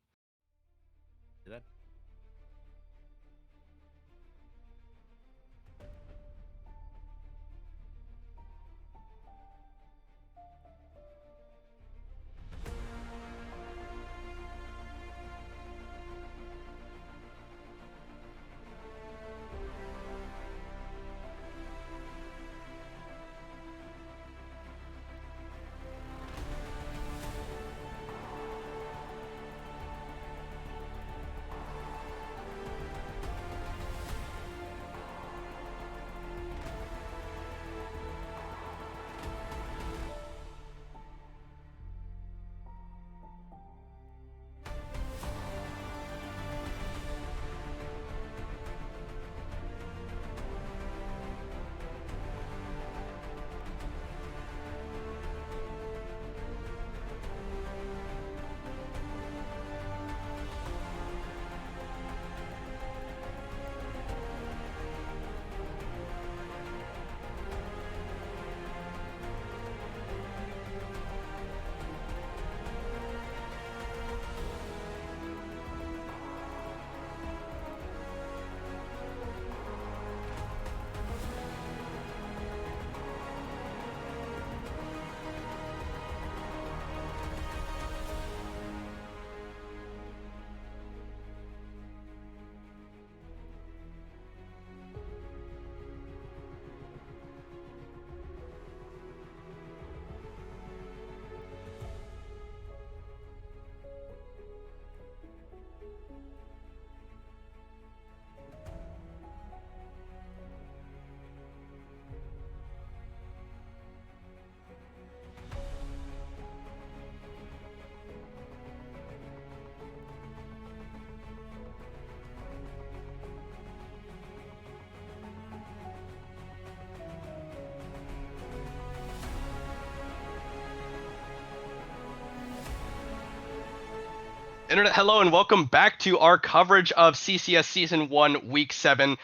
Internet, hello and welcome back to our coverage of CCS Season 1, Week 7.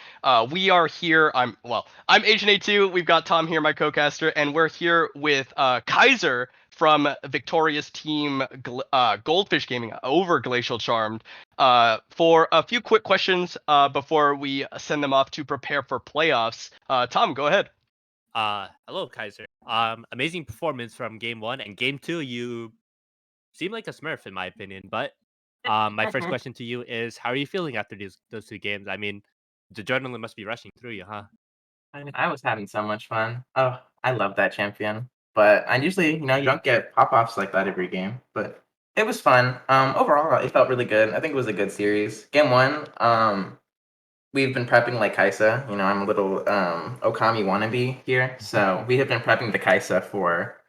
We are here, I'm Agent A2, we've got Tom here, my co-caster, and we're here with Kaiser from Victoria's team Goldfish Gaming over Glacial Charmed for a few quick questions before we send them off to prepare for playoffs. Tom, go ahead. Hello, Kaiser. Amazing performance from game one and game two. You seem like a Smurf, in my opinion. But my first Mhm. question to you is, how are you feeling after those two games? I mean, the adrenaline must be rushing through you, huh? I mean, I was having so much fun. Oh, I love that champion. But I usually, you don't get pop-offs like that every game. But it was fun. Overall, it felt really good. I think it was a good series. Game one, we've been prepping like Kaisa. I'm a little Okami wannabe here. So we have been prepping the Kaisa for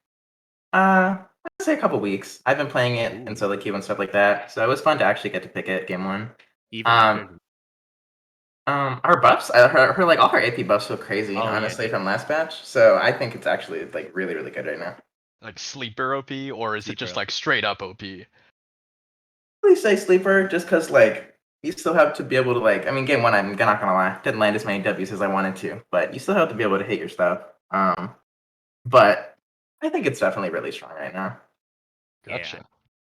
let's say a couple weeks. I've been playing it in Ooh, solo queue and stuff like that. So it was fun to actually get to pick it game one. even Um, better. Her buffs, her like all her AP buffs look crazy, Oh yeah, honestly, from last batch. So I think it's actually like really, really good right now. Like sleeper OP, or is it sleeper just up. like straight up OP? Really say sleeper, just because like you still have to be able to like. I mean, game one, I'm not gonna lie, didn't land as many W's as I wanted to, but you still have to be able to hit your stuff. But I think it's definitely really strong right now. Yeah, Gotcha.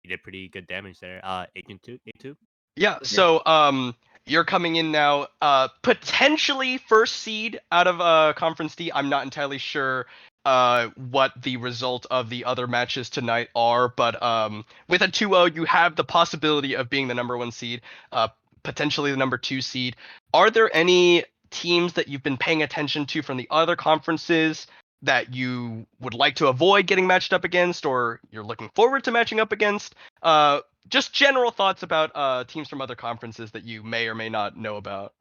you did pretty good damage there. Agent two, A two. Yeah, Yeah. so you're coming in now potentially first seed out of Conference D. I'm not entirely sure what the result of the other matches tonight are, but with a 2-0 you have the possibility of being the number 1 seed, uh potentially the number 2 seed. Are there any teams that you've been paying attention to from the other conferences that you would like to avoid getting matched up against, or you're looking forward to matching up against? Just general thoughts about teams from other conferences that you may or may not know about.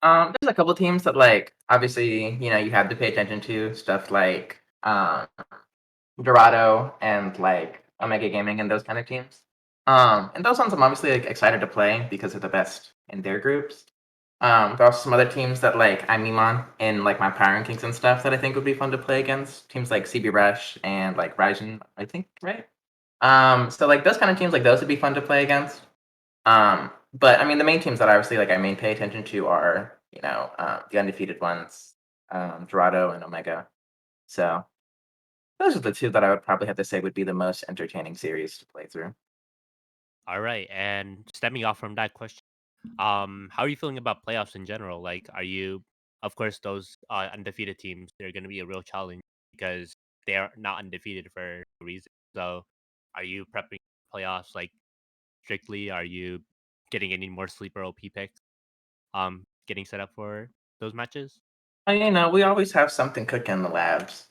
There's a couple teams that like obviously you have to pay attention to stuff like Dorado and like Omega Gaming and those kind of teams. And those ones I'm obviously like excited to play because they're the best in their groups. There are also some other teams that like I meme on in like my power rankings and stuff that I think would be fun to play against. Teams like CB Rush and like Ryzen, I think, right? So like those kind of teams, like those would be fun to play against. But I mean the main teams that obviously like I main pay attention to are, the undefeated ones, Dorado and Omega. So those are the two that I would probably have to say would be the most entertaining series to play through. All right, and stemming off from that question, how are you feeling about playoffs in general? Like, are you, of course, those undefeated teams, they're going to be a real challenge because they are not undefeated for a reason. So, are you prepping playoffs like strictly? Are you getting any more sleeper OP picks? Getting set up for those matches? We always have something cooking in the labs,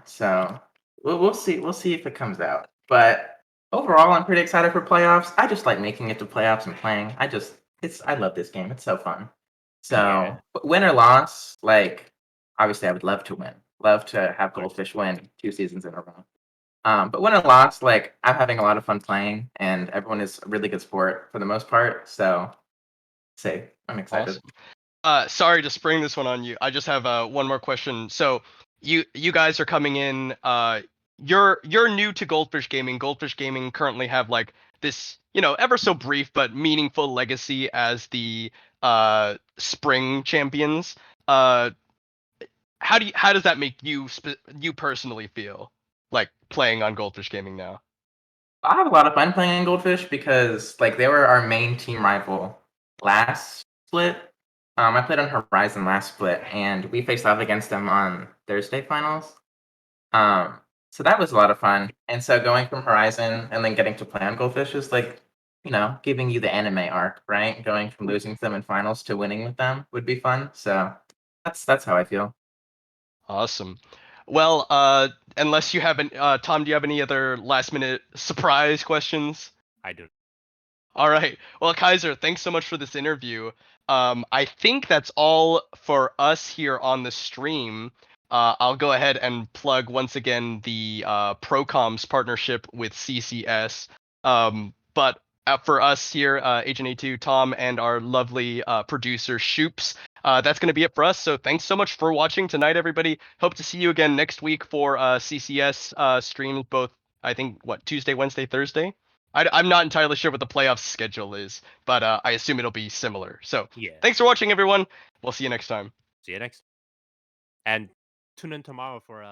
so we'll see. We'll see if it comes out. But overall, I'm pretty excited for playoffs. I just like making it to playoffs and playing. I love this game. It's so fun. Yeah. So win or loss, like obviously, I would love to win. Love to have Of course. Goldfish win 2 seasons in a row. But win or loss, like I'm having a lot of fun playing, and everyone is a really good sport for the most part. So, say I'm excited. Awesome. Sorry to spring this one on you. I just have one more question. So you guys are coming in. You're new to Goldfish Gaming. Goldfish Gaming currently have like this, ever so brief but meaningful legacy as the spring champions. Uh, how does that make you personally feel like playing on Goldfish Gaming now? I have a lot of fun playing in Goldfish because like they were our main team rival last split. I played on Horizon last split, and we faced off against them on Thursday finals. Um, so that was a lot of fun. And so going from Horizon and then getting to play on Goldfish is like, giving you the anime arc, right? Going from losing to them in finals to winning with them would be fun. So that's how I feel. Awesome. Well, unless you have Tom, do you have any other last minute surprise questions? I do. All right. Well, Kaiser, thanks so much for this interview. I think that's all for us here on the stream. I'll go ahead and plug once again the Procoms partnership with CCS. But for us here, Agent A2, Tom, and our lovely producer, Shoops, that's going to be it for us. So thanks so much for watching tonight, everybody. Hope to see you again next week for CCS streams, both, I think, Tuesday, Wednesday, Thursday? I'm not entirely sure what the playoff schedule is, but I assume it'll be similar. So Yeah. thanks for watching, everyone. We'll see you next time. See you next. And tune in tomorrow for